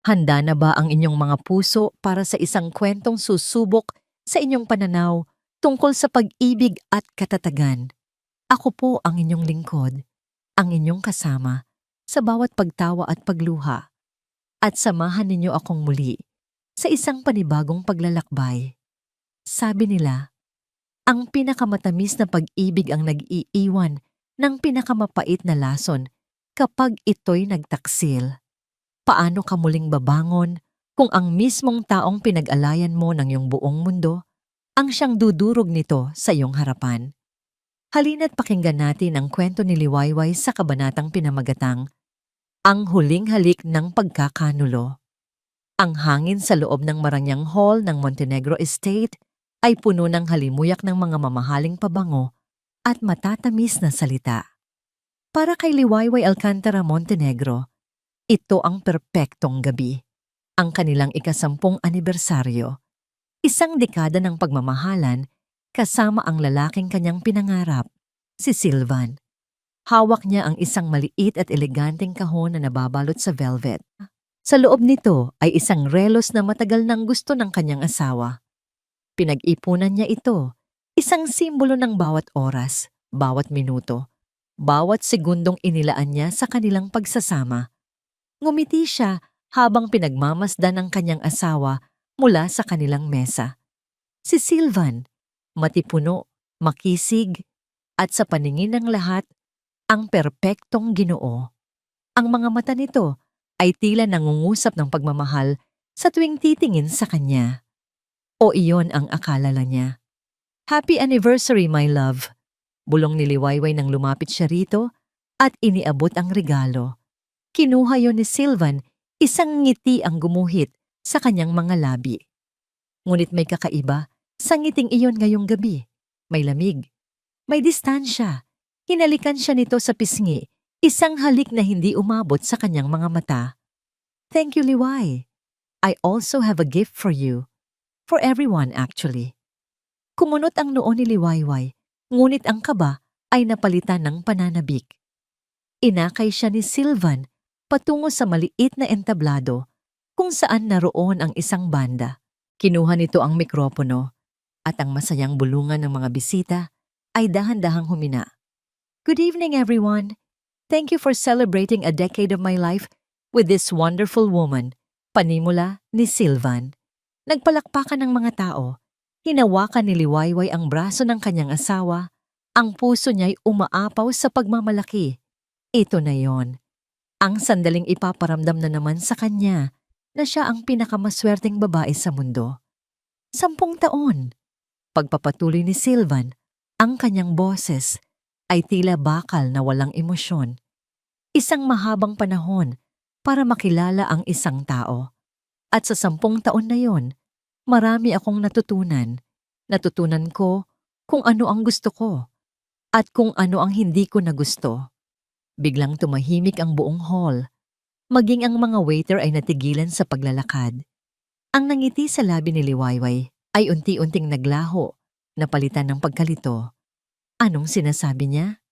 Handa na ba ang inyong mga puso para sa isang kwentong susubok sa inyong pananaw tungkol sa pag-ibig at katatagan? Ako po ang inyong lingkod, ang inyong kasama sa bawat pagtawa at pagluha. At samahan ninyo akong muli sa isang panibagong paglalakbay. Sabi nila, ang pinakamatamis na pag-ibig ang nag-iiwan ng pinakamapait na lason kapag ito'y nagtaksil. Paano ka muling babangon kung ang mismong taong pinag-alayan mo ng iyong buong mundo ang siyang dudurog nito sa iyong harapan? Halina't pakinggan natin ang kwento ni Liwayway sa kabanatang pinamagatang, Ang Huling Halik ng Pagkakanulo. Ang hangin sa loob ng Maranyang Hall ng Montenegro Estate ay puno ng halimuyak ng mga mamahaling pabango at matatamis na salita. Para kay Liwayway Alcantara Montenegro, ito ang perpektong gabi, ang kanilang ika-10 anibersaryo. Isang dekada ng pagmamahalan kasama ang lalaking kanyang pinangarap, si Silvan. Hawak niya ang isang maliit at eleganteng kahon na nababalot sa velvet. Sa loob nito ay isang relos na matagal nang gusto ng kanyang asawa. Pinag-ipunan niya ito, isang simbolo ng bawat oras, bawat minuto, bawat segundong inilaan niya sa kanilang pagsasama. Ngumiti siya habang pinagmamasdan ng kanyang asawa mula sa kanilang mesa. Si Silvan, matipuno, makisig, at sa paningin ng lahat, ang perpektong Ginoo. Ang mga mata nito ay tila nangungusap ng pagmamahal sa tuwing titingin sa kanya. O iyon ang akala niya. Happy anniversary, my love! Bulong ni Liwayway nang lumapit siya rito at iniabot ang regalo. Kinuha yon ni Silvan, isang ngiti ang gumuhit sa kanyang mga labi. Ngunit may kakaiba sa ngiting iyon ngayong gabi. May lamig, may distansya. Hinalikan siya nito sa pisngi, isang halik na hindi umabot sa kanyang mga mata. Thank you, Liway. I also have a gift for you. For everyone, actually. Kumunot ang noo ni Liwayway, ngunit ang kaba ay napalitan ng pananabik. Inakay siya ni Silvan patungo sa maliit na entablado kung saan naroon ang isang banda. Kinuha nito ang mikropono at ang masayang bulungan ng mga bisita ay dahan-dahang humina. Good evening, everyone. Thank you for celebrating a decade of my life with this wonderful woman, panimula ni Silvan. Nagpalakpakan ng mga tao. Hinawakan ni Liwayway ang braso ng kanyang asawa. Ang puso niya'y umaapaw sa pagmamalaki. Ito na yon. Ang sandaling ipaparamdam na naman sa kanya na siya ang pinakamaswerteng babae sa mundo. 10 taon. Pagpapatuloy ni Silvan, ang kanyang boses ay tila bakal na walang emosyon. Isang mahabang panahon para makilala ang isang tao. At sa 10 taon na yon, marami akong natutunan. Natutunan ko kung ano ang gusto ko at kung ano ang hindi ko nagusto. Biglang tumahimik ang buong hall. Maging ang mga waiter ay natigilan sa paglalakad. Ang nangiti sa labi ni Liwayway ay unti-unting naglaho, napalitan ng pagkalito. Anong sinasabi niya?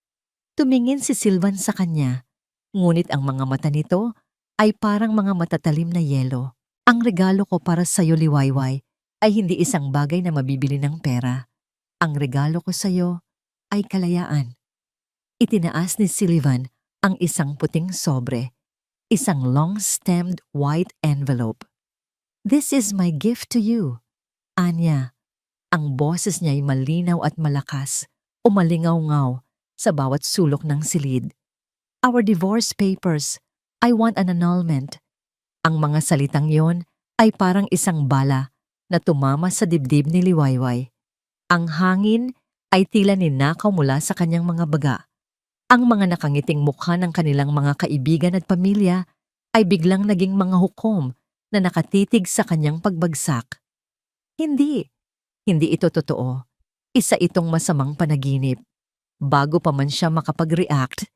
Tumingin si Silvan sa kanya, ngunit ang mga mata nito ay parang mga matatalim na yelo. Ang regalo ko para sa iyo, Liwayway, ay hindi isang bagay na mabibili ng pera. Ang regalo ko sa iyo ay kalayaan. Itinaas ni Silvan ang isang puting sobre, isang long-stemmed white envelope. This is my gift to you, Anya. Ang boses niya ay malinaw at malakas, umalingaw-ngaw sa bawat sulok ng silid. Our divorce papers. I want an annulment. Ang mga salitang yon ay parang isang bala na tumama sa dibdib ni Liwayway. Ang hangin ay tila ninakaw mula sa kanyang mga baga. Ang mga nakangiting mukha ng kanilang mga kaibigan at pamilya ay biglang naging mga hukom na nakatitig sa kanyang pagbagsak. Hindi ito totoo. Isa itong masamang panaginip. Bago pa man siya makapag-react,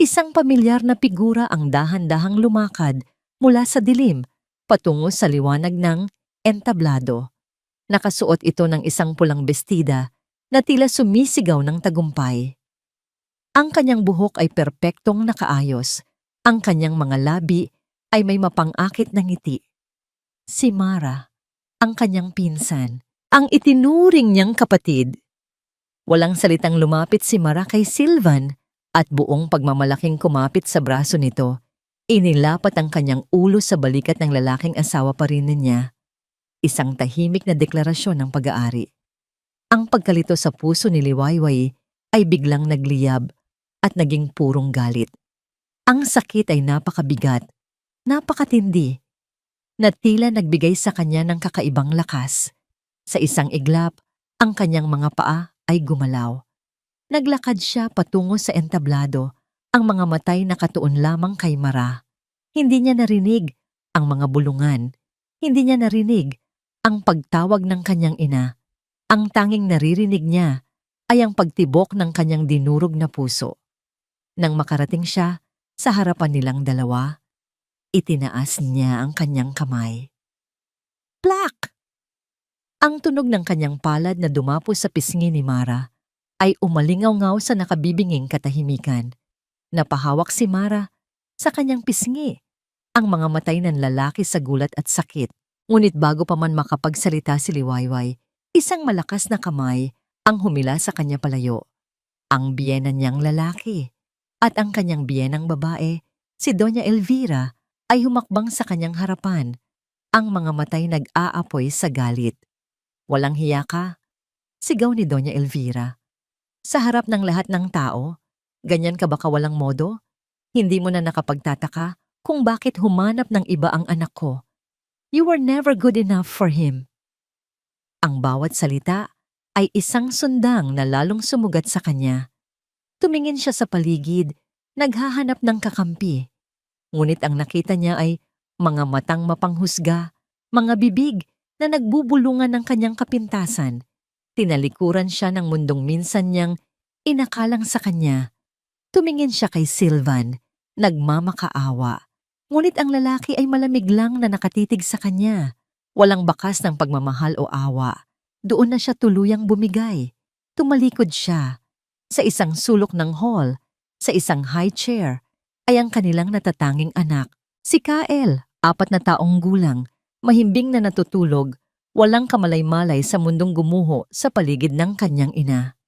isang pamilyar na figura ang dahan-dahang lumakad mula sa dilim patungo sa liwanag ng entablado. Nakasuot ito ng isang pulang bestida na tila sumisigaw ng tagumpay. Ang kanyang buhok ay perpektong nakaayos, ang kanyang mga labi ay may mapang-akit na ngiti. Si Mara, ang kanyang pinsan, ang itinuring niyang kapatid. Walang salitang lumapit si Mara kay Sylvan at buong pagmamalaking kumapit sa braso nito. Inilapat ang kanyang ulo sa balikat ng lalaking asawa pa rin niya. Isang tahimik na deklarasyon ng pag-aari. Ang pagkalito sa puso ni Liwayway ay biglang nagliyab at naging purong galit. Ang sakit ay napakabigat, napakatindi, na tila nagbigay sa kanya ng kakaibang lakas. Sa isang iglap, ang kanyang mga paa ay gumalaw. Naglakad siya patungo sa entablado, ang mga matay nakatuon lamang kay Mara. Hindi niya narinig ang mga bulungan. Hindi niya narinig ang pagtawag ng kanyang ina. Ang tanging naririnig niya ay ang pagtibok ng kanyang dinurog na puso. Nang makarating siya sa harapan nilang dalawa, itinaas niya ang kanyang kamay. Plak! Ang tunog ng kanyang palad na dumapo sa pisngi ni Mara ay umalingaw-ngaw sa nakabibinging katahimikan. Napahawak si Mara sa kanyang pisngi, ang mga matay ng lalaki sa gulat at sakit. Ngunit bago pa man makapagsalita si Liwayway, isang malakas na kamay ang humila sa kanya palayo. Ang biyena niyang lalaki at ang kanyang biyenang babae, si Doña Elvira, ay humakbang sa kanyang harapan. Ang mga matay nag-aapoy sa galit. Walang hiya ka, sigaw ni Doña Elvira. Sa harap ng lahat ng tao, ganyan ka ba kawalang modo? Hindi mo na nakapagtataka kung bakit humanap ng iba ang anak ko. You were never good enough for him. Ang bawat salita ay isang sundang na lalong sumugat sa kanya. Tumingin siya sa paligid, naghahanap ng kakampi. Ngunit ang nakita niya ay mga matang mapanghusga, mga bibig na nagbubulungan ng kanyang kapintasan. Tinalikuran siya ng mundong minsan niyang inakalang sa kanya. Tumingin siya kay Sylvan, nagmamakaawa. Ngunit ang lalaki ay malamig lang na nakatitig sa kanya. Walang bakas ng pagmamahal o awa. Doon na siya tuluyang bumigay. Tumalikod siya. Sa isang sulok ng hall, sa isang high chair, ay ang kanilang natatanging anak. Si Kael, 4 na taong gulang, mahimbing na natutulog, walang kamalay-malay sa mundong gumuho sa paligid ng kanyang ina.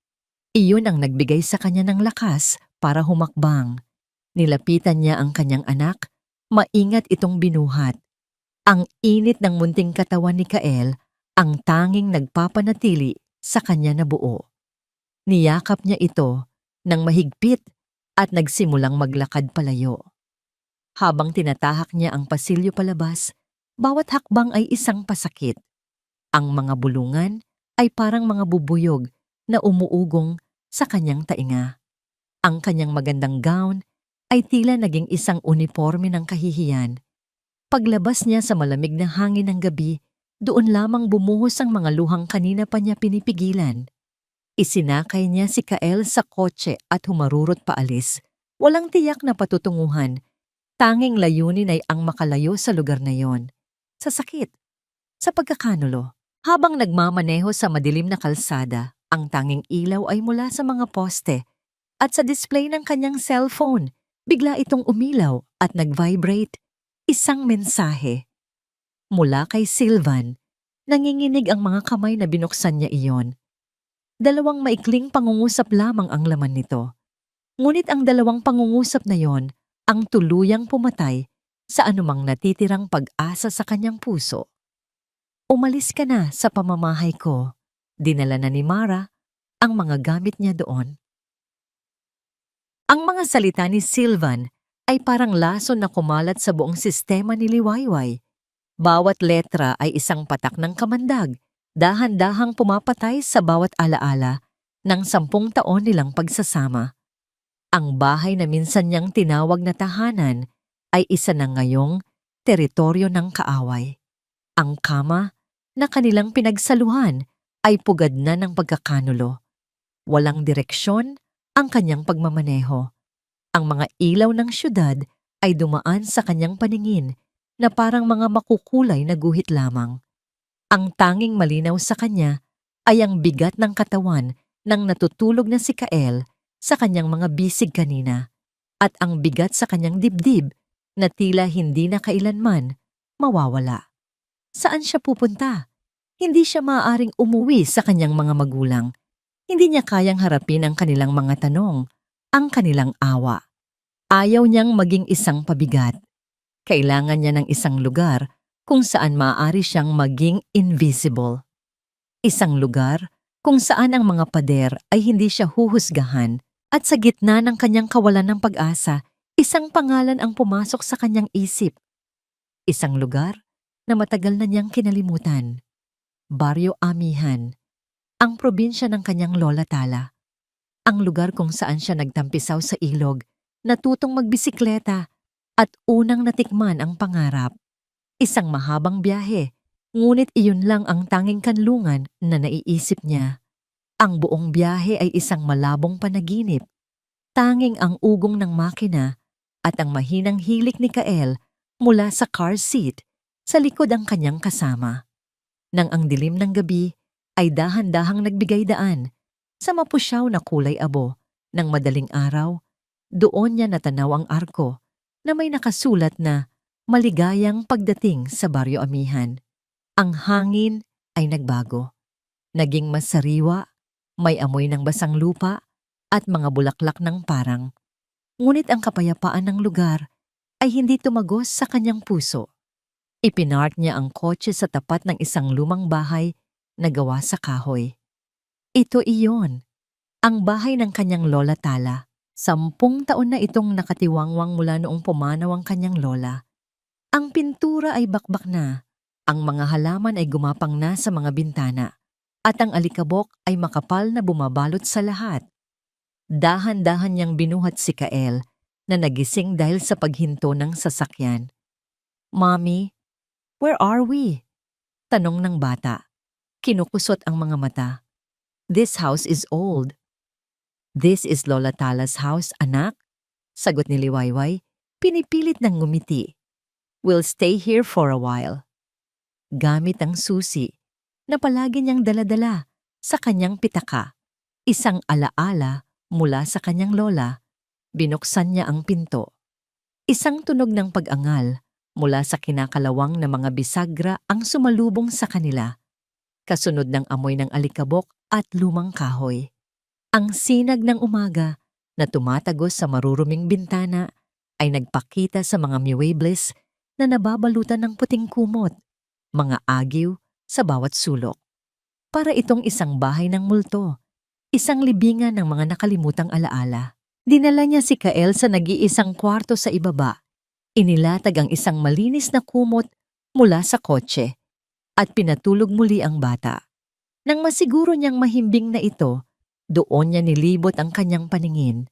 Iyon ang nagbigay sa kanya ng lakas para humakbang. Nilapitan niya ang kanyang anak, maingat itong binuhat. Ang init ng munting katawan ni Kael ang tanging nagpapanatili sa kanya na buo. Niyakap niya ito ng mahigpit at nagsimulang maglakad palayo. Habang tinatahak niya ang pasilyo palabas, bawat hakbang ay isang pasakit. Ang mga bulungan ay parang mga bubuyog na umuugong sa kanyang tainga. Ang kanyang magandang gown ay tila naging isang uniforme ng kahihiyan. Paglabas niya sa malamig na hangin ng gabi, doon lamang bumuhos ang mga luhang kanina pa niya pinipigilan. Isinakay niya si Kael sa kotse at humarurot paalis. Walang tiyak na patutunguhan. Tanging layunin ay ang makalayo sa lugar na yon. Sa sakit, sa pagkakanulo. Habang nagmamaneho sa madilim na kalsada, ang tanging ilaw ay mula sa mga poste. At sa display ng kanyang cellphone, bigla itong umilaw at nag-vibrate. Isang mensahe. Mula kay Sylvan, nanginginig ang mga kamay na binuksan niya iyon. 2 maikling pangungusap lamang ang laman nito. Ngunit ang 2 pangungusap na yon ang tuluyang pumatay sa anumang natitirang pag-asa sa kanyang puso. Umalis ka na sa pamamahay ko. Dinala na ni Mara ang mga gamit niya doon. Ang mga salita ni Sylvan ay parang lason na kumalat sa buong sistema ni Liwayway. Bawat letra ay isang patak ng kamandag, dahan-dahang pumapatay sa bawat alaala ng 10 taon nilang pagsasama. Ang bahay na minsan niyang tinawag na tahanan ay isa na ngayong teritoryo ng kaaway. Ang kama na kanilang pinagsaluhan ay pugad na ng pagkakanulo. Walang direksyon ang kanyang pagmamaneho. Ang mga ilaw ng syudad ay dumaan sa kanyang paningin na parang mga makukulay na guhit lamang. Ang tanging malinaw sa kanya ay ang bigat ng katawan ng natutulog na si Kael sa kanyang mga bisig kanina at ang bigat sa kanyang dibdib na tila hindi na kailanman mawawala. Saan siya pupunta? Hindi siya maaaring umuwi sa kanyang mga magulang. Hindi niya kayang harapin ang kanilang mga tanong, ang kanilang awa. Ayaw niyang maging isang pabigat. Kailangan niya ng isang lugar kung saan maaari siyang maging invisible. Isang lugar kung saan ang mga pader ay hindi siya huhusgahan at sa gitna ng kanyang kawalan ng pag-asa, isang pangalan ang pumasok sa kanyang isip. Isang lugar na matagal na niyang kinalimutan. Baryo Amihan, ang probinsya ng kanyang lola Tala. Ang lugar kung saan siya nagtampisaw sa ilog, natutong magbisikleta at unang natikman ang pangarap. Isang mahabang biyahe, ngunit iyon lang ang tanging kanlungan na naiisip niya. Ang buong biyahe ay isang malabong panaginip. Tanging ang ugong ng makina at ang mahinang hilik ni Kael mula sa car seat sa likod ang kanyang kasama. Nang ang dilim ng gabi ay dahan-dahang nagbigay daan sa mapusyaw na kulay abo ng madaling araw, doon niya natanaw ang arko na may nakasulat na maligayang pagdating sa Baryo Amihan. Ang hangin ay nagbago. Naging mas sariwa, may amoy ng basang lupa at mga bulaklak ng parang. Ngunit ang kapayapaan ng lugar ay hindi tumagos sa kanyang puso. Ipinark niya ang kotse sa tapat ng isang lumang bahay na gawa sa kahoy. Ito iyon, ang bahay ng kanyang lola Tala. 10 taon na itong nakatiwangwang mula noong pumanaw ang kanyang lola. Ang pintura ay bakbak na, ang mga halaman ay gumapang na sa mga bintana, at ang alikabok ay makapal na bumabalot sa lahat. Dahan-dahan niyang binuhat si Kael na nagising dahil sa paghinto ng sasakyan. "Mommy, where are we?" Tanong ng bata. Kinukusot ang mga mata. "This house is old." "This is Lola Tala's house, anak," sagot ni Liwayway, pinipilit ng ngumiti. "We'll stay here for a while." Gamit ang susi na palagi niyang daladala sa kanyang pitaka, isang alaala mula sa kanyang lola, binuksan niya ang pinto. Isang tunog ng pag-angal mula sa kinakalawang na mga bisagra ang sumalubong sa kanila, kasunod ng amoy ng alikabok at lumang kahoy. Ang sinag ng umaga na tumatagos sa maruruming bintana ay nagpakita sa mga muebles na nababalutan ng puting kumot, mga agiw sa bawat sulok. Para itong isang bahay ng multo, isang libingan ng mga nakalimutang alaala. Dinala niya si Kael sa nag-iisang kwarto sa ibaba. Inilatag ang isang malinis na kumot mula sa kotse at pinatulog muli ang bata. Nang masiguro niyang mahimbing na ito, doon niya nilibot ang kanyang paningin.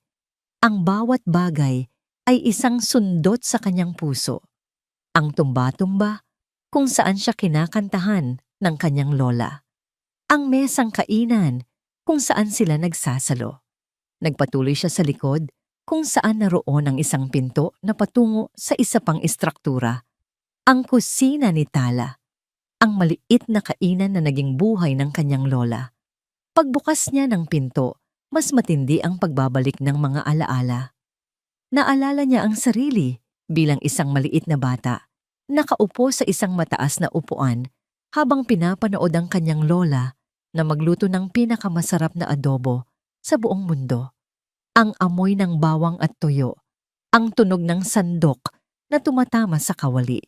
Ang bawat bagay ay isang sundot sa kanyang puso. Ang tumba-tumba kung saan siya kinakantahan ng kanyang lola. Ang mesang kainan kung saan sila nagsasalo. Nagpatuloy siya sa likod kung saan naroon ang isang pinto na patungo sa isa pang istruktura. Ang kusina ni Tala. Ang maliit na kainan na naging buhay ng kanyang lola. Pagbukas niya ng pinto, mas matindi ang pagbabalik ng mga alaala. Naalala niya ang sarili bilang isang maliit na bata, nakaupo sa isang mataas na upuan habang pinapanood ang kanyang lola na magluto ng pinakamasarap na adobo sa buong mundo. Ang amoy ng bawang at tuyo, ang tunog ng sandok na tumatama sa kawali,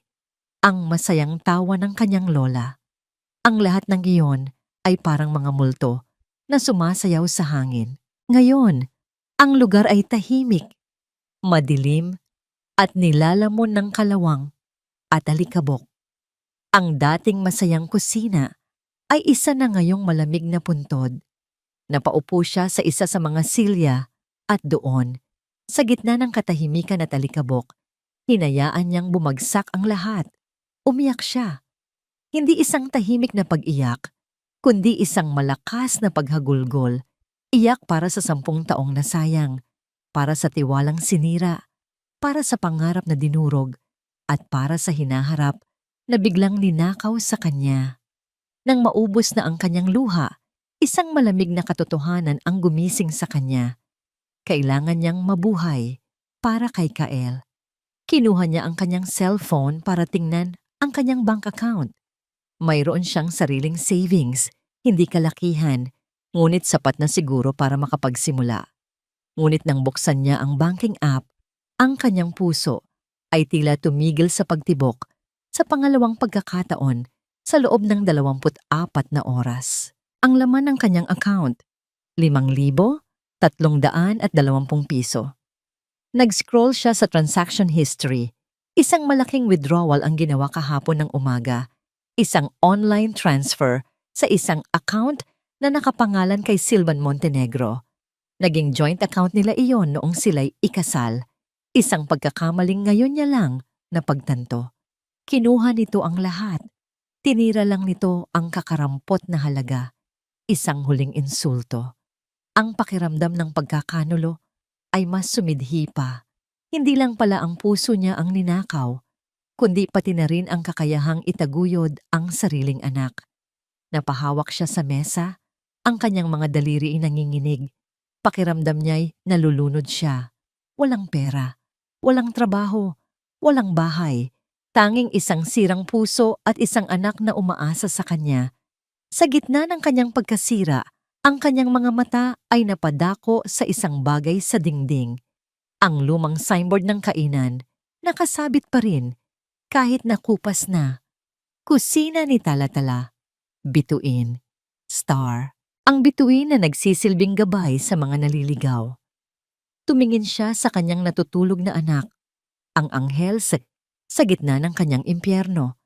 ang masayang tawa ng kanyang lola. Ang lahat ng iyon ay parang mga multo na sumasayaw sa hangin. Ngayon, ang lugar ay tahimik, madilim at nilalamon ng kalawang at alikabok. Ang dating masayang kusina ay isa na ngayong malamig na puntod. Napaupo siya sa isa sa mga silya at doon, sa gitna ng katahimikan at alikabok, hinayaan niyang bumagsak ang lahat. Umiyak siya. Hindi isang tahimik na pag-iyak, kundi isang malakas na paghagulgol. Iyak para sa 10 taong nasayang, para sa tiwalang sinira, para sa pangarap na dinurog, at para sa hinaharap na biglang ninakaw sa kanya. Nang maubos na ang kanyang luha, isang malamig na katotohanan ang gumising sa kanya. Kailangan niyang mabuhay para kay Kael. Kinuha niya ang kanyang cellphone para tingnan ang kanyang bank account. Mayroon siyang sariling savings, hindi kalakihan, ngunit sapat na siguro para makapagsimula. Ngunit nang buksan niya ang banking app, ang kanyang puso ay tila tumigil sa pagtibok sa pangalawang pagkakataon sa loob ng 24 na oras. Ang laman ng kanyang account, 5,320 piso. Nag-scroll siya sa transaction history. Isang malaking withdrawal ang ginawa kahapon ng umaga. Isang online transfer sa isang account na nakapangalan kay Silvan Montenegro. Naging joint account nila iyon noong sila'y ikasal. Isang pagkakamaling ngayon niya lang napagtanto. Kinuha nito ang lahat. Tinira lang nito ang kakarampot na halaga. Isang huling insulto. Ang pakiramdam ng pagkakanulo ay mas sumidhi pa. Hindi lang pala ang puso niya ang ninakaw, kundi pati na rin ang kakayahang itaguyod ang sariling anak. Napahawak siya sa mesa, ang kanyang mga daliri ay nanginginig. Pakiramdam niya'y nalulunod siya. Walang pera, walang trabaho, walang bahay. Tanging isang sirang puso at isang anak na umaasa sa kanya. Sa gitna ng kanyang pagkasira, ang kanyang mga mata ay napadako sa isang bagay sa dingding. Ang lumang signboard ng kainan, nakasabit pa rin, kahit nakupas na. Kusina ni Talatala. Bituin. Star. Ang bituin na nagsisilbing gabay sa mga naliligaw. Tumingin siya sa kanyang natutulog na anak, ang anghel sa gitna ng kanyang impyerno.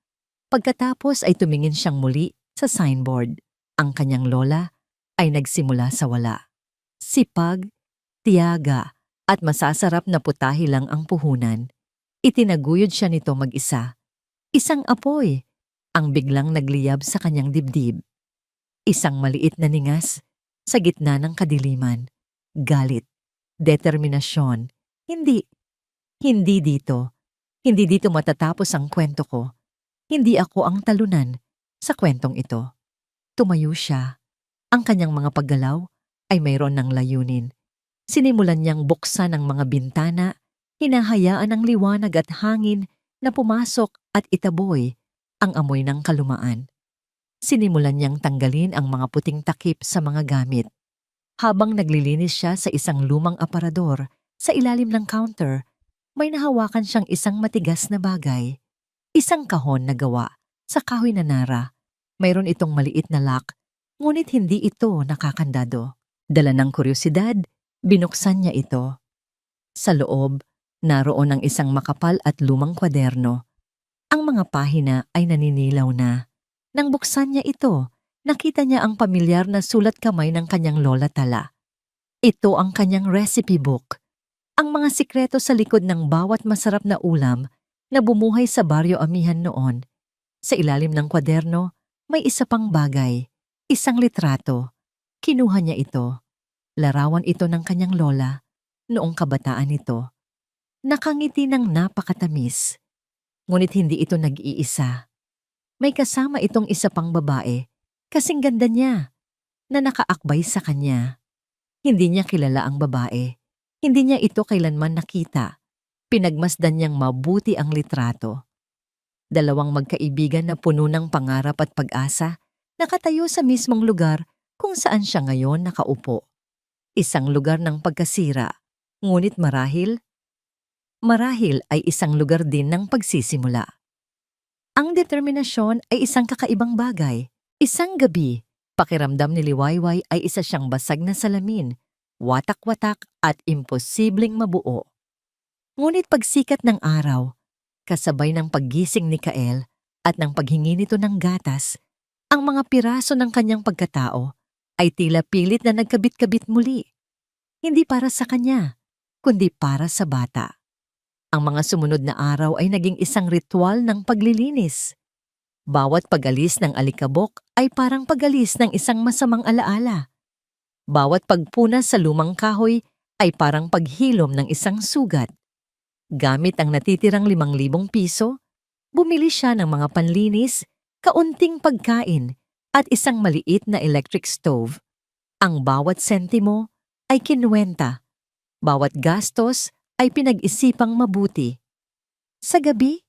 Pagkatapos ay tumingin siyang muli sa signboard. Ang kanyang lola ay nagsimula sa wala. Sipag, tiyaga, at masasarap na putahe lang ang puhunan. Itinaguyod siya nito mag-isa. Isang apoy ang biglang nagliyab sa kanyang dibdib. Isang maliit na ningas sa gitna ng kadiliman. Galit, determinasyon. Hindi dito. Hindi dito matatapos ang kwento ko. Hindi ako ang talunan sa kwentong ito. Tumayo siya. Ang kanyang mga paggalaw ay mayroon ng layunin. Sinimulan niyang buksan ang mga bintana, hinahayaan ang liwanag at hangin na pumasok at itaboy ang amoy ng kalumaan. Sinimulan niyang tanggalin ang mga puting takip sa mga gamit. Habang naglilinis siya sa isang lumang aparador, sa ilalim ng counter, may nahawakan siyang isang matigas na bagay. Isang kahon na gawa sa kahoy na nara. Mayroon itong maliit na lock, ngunit hindi ito nakakandado. Dala ng kuryosidad, binuksan niya ito. Sa loob, naroon ang isang makapal at lumang kwaderno. Ang mga pahina ay naninilaw na. Nang buksan niya ito, nakita niya ang pamilyar na sulat kamay ng kanyang lola Tala. Ito ang kanyang recipe book. Ang mga sikreto sa likod ng bawat masarap na ulam na bumuhay sa baryo Amihan noon. Sa ilalim ng kwaderno, may isa pang bagay, isang litrato. Kinuha niya ito. Larawan ito ng kanyang lola noong kabataan nito. Nakangiti ng napakatamis. Ngunit hindi ito nag-iisa. May kasama itong isa pang babae, kasing ganda niya, na nakaakbay sa kanya. Hindi niya kilala ang babae. Hindi niya ito kailanman nakita. Pinagmasdan niyang mabuti ang litrato. Dalawang magkaibigan na puno ng pangarap at pag-asa, nakatayo sa mismong lugar kung saan siya ngayon nakaupo. Isang lugar ng pagkasira, ngunit marahil ay isang lugar din ng pagsisimula. Ang determinasyon ay isang kakaibang bagay. Isang gabi, pakiramdam ni Liwayway ay isa siyang basag na salamin, watak-watak at imposibleng mabuo. Ngunit pagsikat ng araw, kasabay ng paggising ni Kael at ng paghingi nito ng gatas, ang mga piraso ng kanyang pagkatao ay tila pilit na nagkabit-kabit muli. Hindi para sa kanya, kundi para sa bata. Ang mga sumunod na araw ay naging isang ritual ng paglilinis. Bawat pag-alis ng alikabok ay parang pag-alis ng isang masamang alaala. Bawat pagpunas sa lumang kahoy ay parang paghilom ng isang sugat. Gamit ang natitirang 5,000 piso, bumili siya ng mga panlinis, kaunting pagkain at isang maliit na electric stove. Ang bawat sentimo ay kinuwenta. Bawat gastos ay pinag-isipang mabuti. Sa gabi,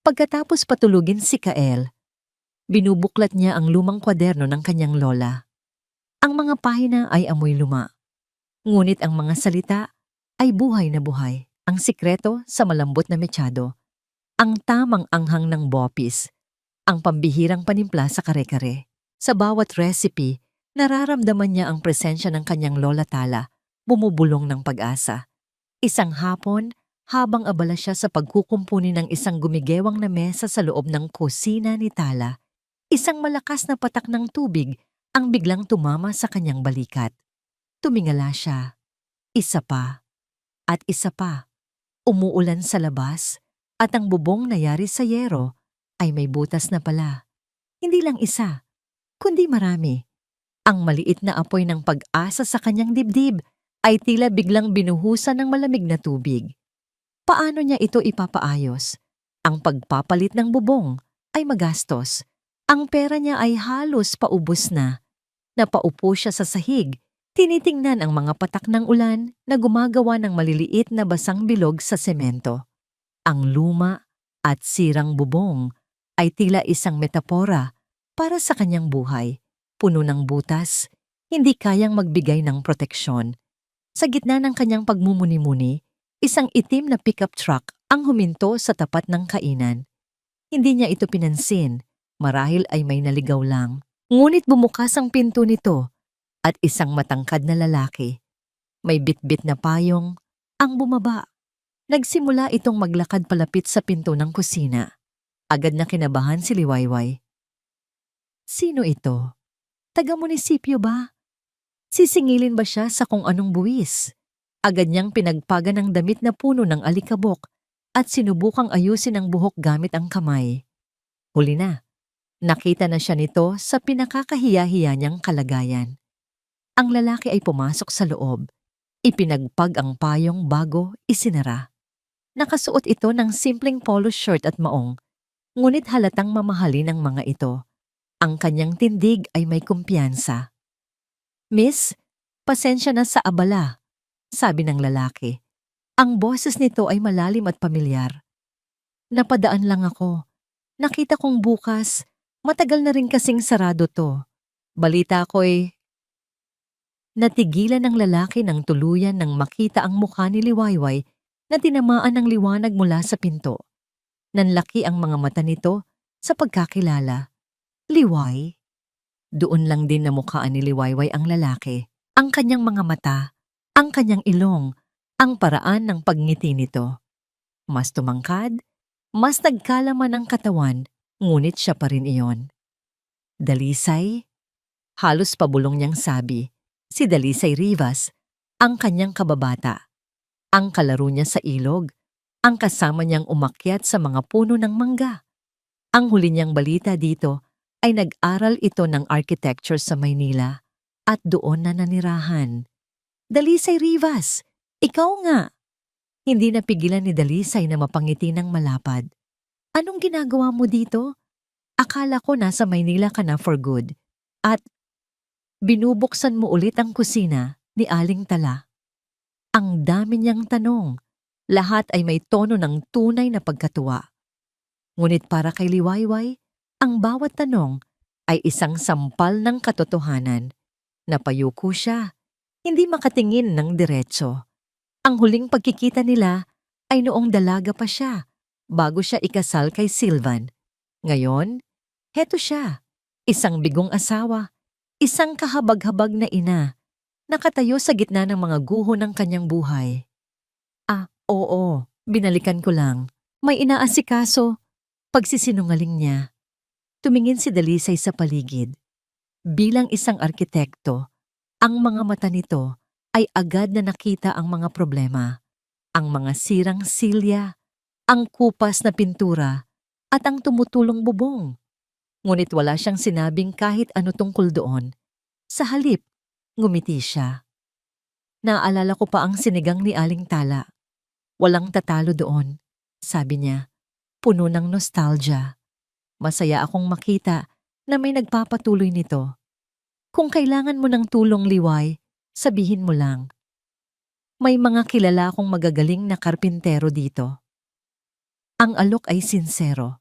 pagkatapos patulugin si Kael, binubuklat niya ang lumang kwaderno ng kanyang lola. Ang mga pahina ay amoy luma, ngunit ang mga salita ay buhay na buhay. Ang sikreto sa malambot na mechado, ang tamang anghang ng bopis, ang pambihirang panimpla sa kare-kare. Sa bawat recipe, nararamdaman niya ang presensya ng kanyang lola Tala, bumubulong ng pag-asa. Isang hapon, habang abala siya sa pagkukumpuni ng isang gumigewang na mesa sa loob ng kusina ni Tala, isang malakas na patak ng tubig ang biglang tumama sa kanyang balikat. Tumingala siya. Isa pa. At isa pa. Umuulan sa labas at ang bubong na yari sa yero ay may butas na pala. Hindi lang isa, kundi marami. Ang maliit na apoy ng pag-asa sa kanyang dibdib ay tila biglang binuhusan ng malamig na tubig. Paano niya ito ipapaayos? Ang pagpapalit ng bubong ay magastos. Ang pera niya ay halos paubos na. Napaupo siya sa sahig, tinitingnan ang mga patak ng ulan na gumagawa ng maliliit na basang bilog sa semento. Ang luma at sirang bubong ay tila isang metapora para sa kanyang buhay, puno ng butas, hindi kayang magbigay ng proteksyon. Sa gitna ng kanyang pagmumuni-muni, isang itim na pickup truck ang huminto sa tapat ng kainan. Hindi niya ito pinansin, marahil ay may naligaw lang. Ngunit bumukas ang pinto nito at isang matangkad na lalaki, may bitbit na payong, ang bumaba. Nagsimula itong maglakad palapit sa pinto ng kusina. Agad na kinabahan si Liwayway. Sino ito? Taga-munisipyo ba? Sisingilin ba siya sa kung anong buwis? Agad niyang pinagpaga ng damit na puno ng alikabok at sinubukang ayusin ang buhok gamit ang kamay. Huli na. Nakita na siya nito sa pinakakahiya-hiya niyang kalagayan. Ang lalaki ay pumasok sa loob. Ipinagpag ang payong bago isinara. Nakasuot ito ng simpleng polo shirt at maong, ngunit halatang mamahalin ang mga ito. Ang kanyang tindig ay may kumpiyansa. Miss, pasensya na sa abala, sabi ng lalaki. Ang boses nito ay malalim at pamilyar. Napadaan lang ako. Nakita kong bukas, matagal na rin kasing sarado to. Balita ko'y... Natigilan ng lalaki ng tuluyan nang makita ang mukha ni Liwayway na tinamaan ng liwanag mula sa pinto. Nanlaki ang mga mata nito sa pagkakilala. Liway? Doon lang din namukhaan ni Liwayway ang lalaki. Ang kanyang mga mata, ang kanyang ilong, ang paraan ng pagngiti nito. Mas tumangkad, mas nagkalaman ang katawan, ngunit siya pa rin iyon. Dalisay? Halos pabulong niyang sabi. Si Dalisay Rivas, ang kanyang kababata. Ang kalaro niya sa ilog, ang kasama niyang umakyat sa mga puno ng mangga. Ang huli niyang balita dito ay nag-aral ito ng architecture sa Maynila at doon na nanirahan. Dalisay Rivas, ikaw nga! Hindi napigilan ni Dalisay na mapangiti ng malapad. Anong ginagawa mo dito? Akala ko nasa Maynila ka na for good. At binubuksan mo ulit ang kusina ni Aling Tala. Ang dami niyang tanong. Lahat ay may tono ng tunay na pagkatuwa. Ngunit para kay Liwayway, ang bawat tanong ay isang sampal ng katotohanan. Napayuko siya, hindi makatingin ng diretso. Ang huling pagkikita nila ay noong dalaga pa siya, bago siya ikasal kay Silvan. Ngayon, heto siya, isang bigong asawa, isang kahabag-habag na ina, nakatayo sa gitna ng mga guho ng kanyang buhay. Oo, binalikan ko lang. May inaasikaso. Pagsisinungaling niya. Tumingin si Dalisay sa paligid. Bilang isang arkitekto, ang mga mata nito ay agad na nakita ang mga problema. Ang mga sirang silya, ang kupas na pintura, at ang tumutulong bubong. Ngunit wala siyang sinabing kahit ano tungkol doon. Sa halip, ngumiti siya. Naalala ko pa ang sinigang ni Aling Tala. Walang tatalo doon, sabi niya, puno ng nostalgia. Masaya akong makita na may nagpapatuloy nito. Kung kailangan mo ng tulong, Liway, sabihin mo lang. May mga kilala akong magagaling na karpintero dito. Ang alok ay sinsero.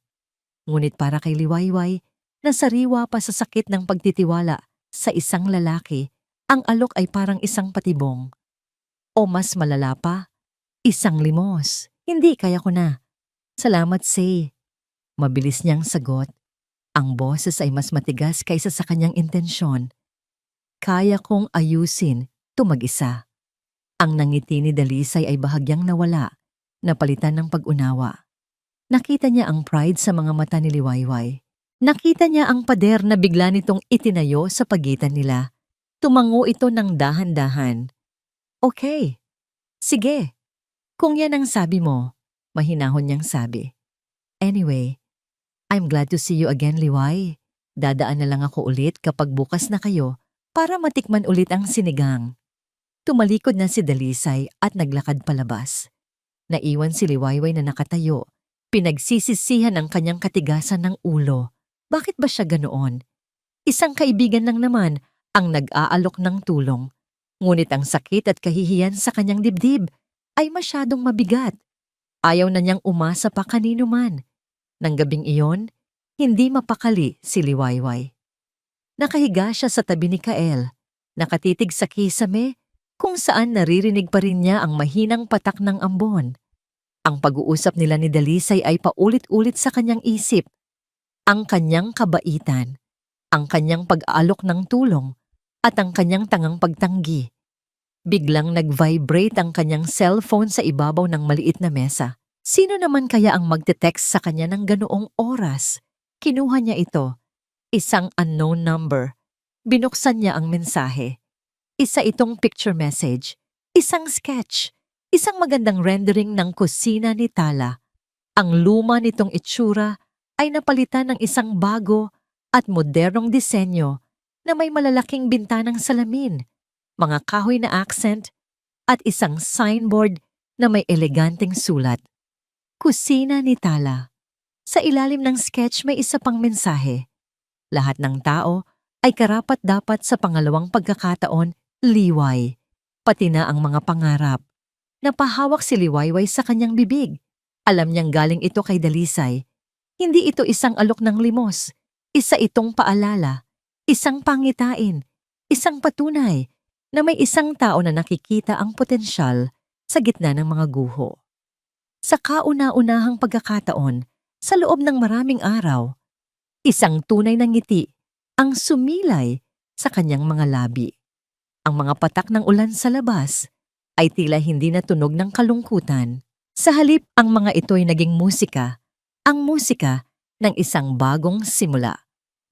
Ngunit para kay Liwayway, nasariwa pa sa sakit ng pagtitiwala sa isang lalaki, ang alok ay parang isang patibong. O mas malala pa, isang limos. Hindi, kaya ko na. Salamat, Say. Mabilis niyang sagot. Ang boses ay mas matigas kaysa sa kanyang intensyon. Kaya kong ayusin, mag-isa. Ang nangiti ni Dalisay ay bahagyang nawala, napalitan ng pag-unawa. Nakita niya ang pride sa mga mata ni Liwayway. Nakita niya ang pader na bigla nitong itinayo sa pagitan nila. Tumango ito ng dahan-dahan. Okay, sige. Kung yan ang sabi mo, mahinahon niyang sabi. Anyway, I'm glad to see you again, Liway. Dadaan na lang ako ulit kapag bukas na kayo para matikman ulit ang sinigang. Tumalikod na si Dalisay at naglakad palabas. Naiwan si Liwayway na nakatayo. Pinagsisisihan ang kanyang katigasan ng ulo. Bakit ba siya ganoon? Isang kaibigan lang naman ang nag-aalok ng tulong. Ngunit ang sakit at kahihiyan sa kanyang dibdib ay masyadong mabigat. Ayaw na niyang umasa pa kanino man. Nang gabing iyon, hindi mapakali si Liwayway. Nakahiga siya sa tabi ni Kael, nakatitig sa kisame kung saan naririnig pa rin niya ang mahinang patak ng ambon. Ang pag-uusap nila ni Dalisay ay paulit-ulit sa kanyang isip. Ang kanyang kabaitan, ang kanyang pag-aalok ng tulong, at ang kanyang tangang pagtanggi. Biglang nag-vibrate ang kanyang cellphone sa ibabaw ng maliit na mesa. Sino naman kaya ang magte-text sa kanya ng ganoong oras? Kinuha niya ito. Isang unknown number. Binuksan niya ang mensahe. Isa itong picture message. Isang sketch. Isang magandang rendering ng kusina ni Tala. Ang luma nitong itsura ay napalitan ng isang bago at modernong disenyo na may malalaking bintanang salamin, mga kahoy na accent, at isang signboard na may eleganteng sulat. Kusina ni Tala. Sa ilalim ng sketch may isa pang mensahe. Lahat ng tao ay karapat-dapat sa pangalawang pagkakataon, Liway, pati na ang mga pangarap. Napahawak si Liwayway sa kanyang bibig. Alam niyang galing ito kay Dalisay. Hindi ito isang alok ng limos. Isa itong paalala, isang pangitain, isang patunay na may isang tao na nakikita ang potensyal sa gitna ng mga guho. Sa kauna-unahang pagkakataon, sa loob ng maraming araw, isang tunay na ngiti ang sumilay sa kanyang mga labi. Ang mga patak ng ulan sa labas ay tila hindi natunog ng kalungkutan. Sa halip, ang mga ito'y naging musika, ang musika ng isang bagong simula.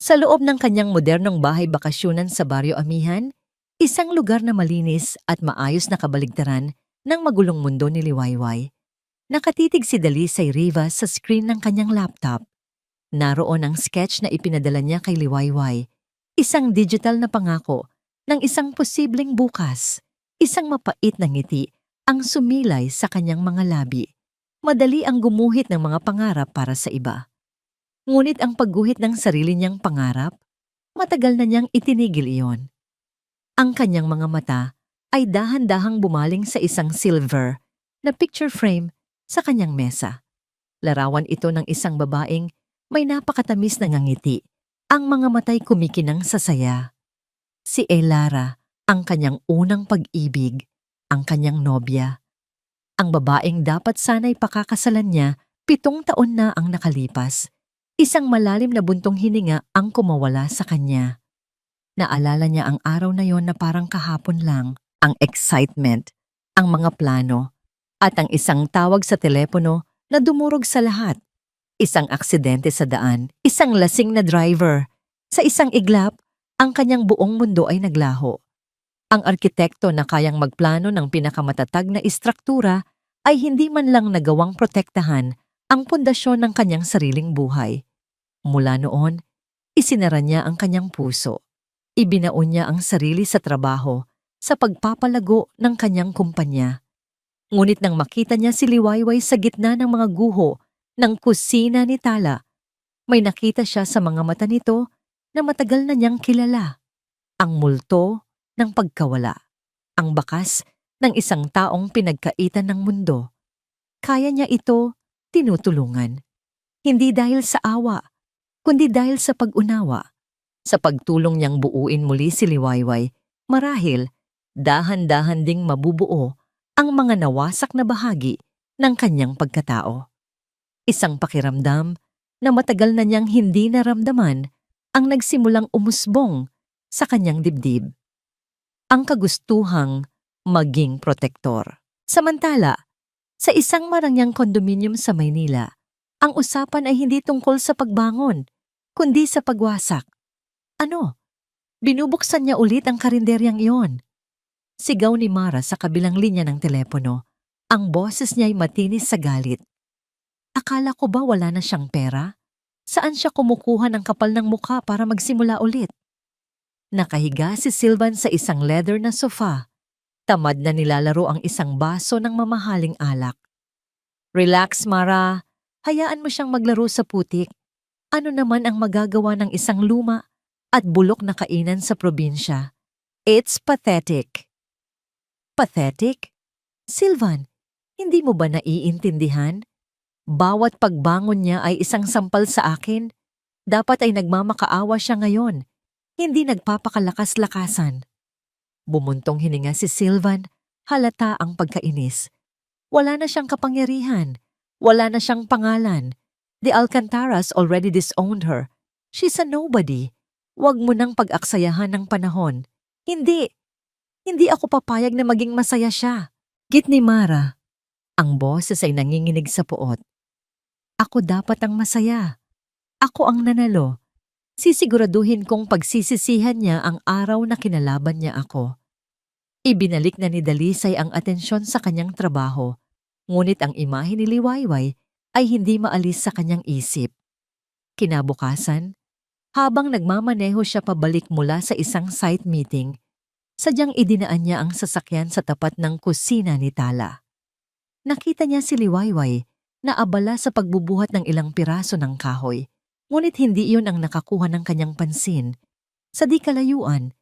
Sa loob ng kanyang modernong bahay bakasyonan sa Barrio Amihan, isang lugar na malinis at maayos na kabaligtaran ng magulong mundo ni Liwayway. Nakatitig si Dalisay Rivas sa screen ng kanyang laptop. Naroon ang sketch na ipinadala niya kay Liwayway, isang digital na pangako ng isang posibleng bukas, isang mapait na ngiti ang sumilay sa kanyang mga labi. Madali ang gumuhit ng mga pangarap para sa iba. Ngunit ang pagguhit ng sarili niyang pangarap, matagal na niyang itinigil iyon. Ang kanyang mga mata ay dahan-dahang bumaling sa isang silver na picture frame sa kanyang mesa. Larawan ito ng isang babaeng may napakatamis na ngangiti. Ang mga matay kumikinang sa saya. Si Elara, ang kanyang unang pag-ibig, ang kanyang nobya. Ang babaeng dapat sana'y pakakasalan niya, 7 taon na ang nakalipas. Isang malalim na buntong hininga ang kumawala sa kanya. Naalala niya ang araw na yon na parang kahapon lang, ang excitement, ang mga plano, at ang isang tawag sa telepono na dumurog sa lahat. Isang aksidente sa daan, isang lasing na driver. Sa isang iglap, ang kanyang buong mundo ay naglaho. Ang arkitekto na kayang magplano ng pinakamatatag na istruktura ay hindi man lang nagawang protektahan ang pundasyon ng kanyang sariling buhay. Mula noon, isinara niya ang kanyang puso. Ibinaon niya ang sarili sa trabaho, sa pagpapalago ng kanyang kumpanya. Ngunit nang makita niya si Liwayway sa gitna ng mga guho ng kusina ni Tala, may nakita siya sa mga mata nito na matagal na niyang kilala. Ang multo ng pagkawala, ang bakas ng isang taong pinagkaitan ng mundo. Kaya niya ito tinutulungan. Hindi dahil sa awa, kundi dahil sa pag-unawa. Sa pagtulong niyang buuin muli si Liwayway, marahil dahan-dahan ding mabubuo ang mga nawasak na bahagi ng kanyang pagkatao. Isang pakiramdam na matagal na niyang hindi naramdaman ang nagsimulang umusbong sa kanyang dibdib. Ang kagustuhang maging protektor. Samantala, sa isang marangyang kondominium sa Maynila, ang usapan ay hindi tungkol sa pagbangon, kundi sa pagwasak. Ano? Binubuksan niya ulit ang karinderyang iyon. Sigaw ni Mara sa kabilang linya ng telepono. Ang boses niya ay matinis sa galit. Akala ko ba wala na siyang pera? Saan siya kumukuha ng kapal ng mukha para magsimula ulit? Nakahiga si Sylvan sa isang leather na sofa. Tamad na nilalaro ang isang baso ng mamahaling alak. Relax, Mara. Hayaan mo siyang maglaro sa putik. Ano naman ang magagawa ng isang luma at bulok na kainan sa probinsya? It's pathetic. Pathetic? Sylvan, hindi mo ba naiintindihan? Bawat pagbangon niya ay isang sampal sa akin. Dapat ay nagmamakaawa siya ngayon, hindi nagpapakalakas-lakasan. Bumuntong hininga si Sylvan, halata ang pagkainis. Wala na siyang kapangyarihan. Wala na siyang pangalan. The Alcantaras already disowned her. She's a nobody. Huwag mo nang pag-aksayahan ng panahon. Hindi. Hindi ako papayag na maging masaya siya. Git ni Mara. Ang boses ay nanginginig sa puot. Ako dapat ang masaya. Ako ang nanalo. Sisiguraduhin kong pagsisisihan niya ang araw na kinalaban niya ako. Ibinalik na ni Dalisay ang atensyon sa kanyang trabaho, ngunit ang imahe ni Liwayway ay hindi maalis sa kanyang isip. Kinabukasan, habang nagmamaneho siya pabalik mula sa isang site meeting, sadyang idinaan niya ang sasakyan sa tapat ng kusina ni Tala. Nakita niya si Liwayway na abala sa pagbubuhat ng ilang piraso ng kahoy, ngunit hindi iyon ang nakakuha ng kanyang pansin. Sa di kalayuan,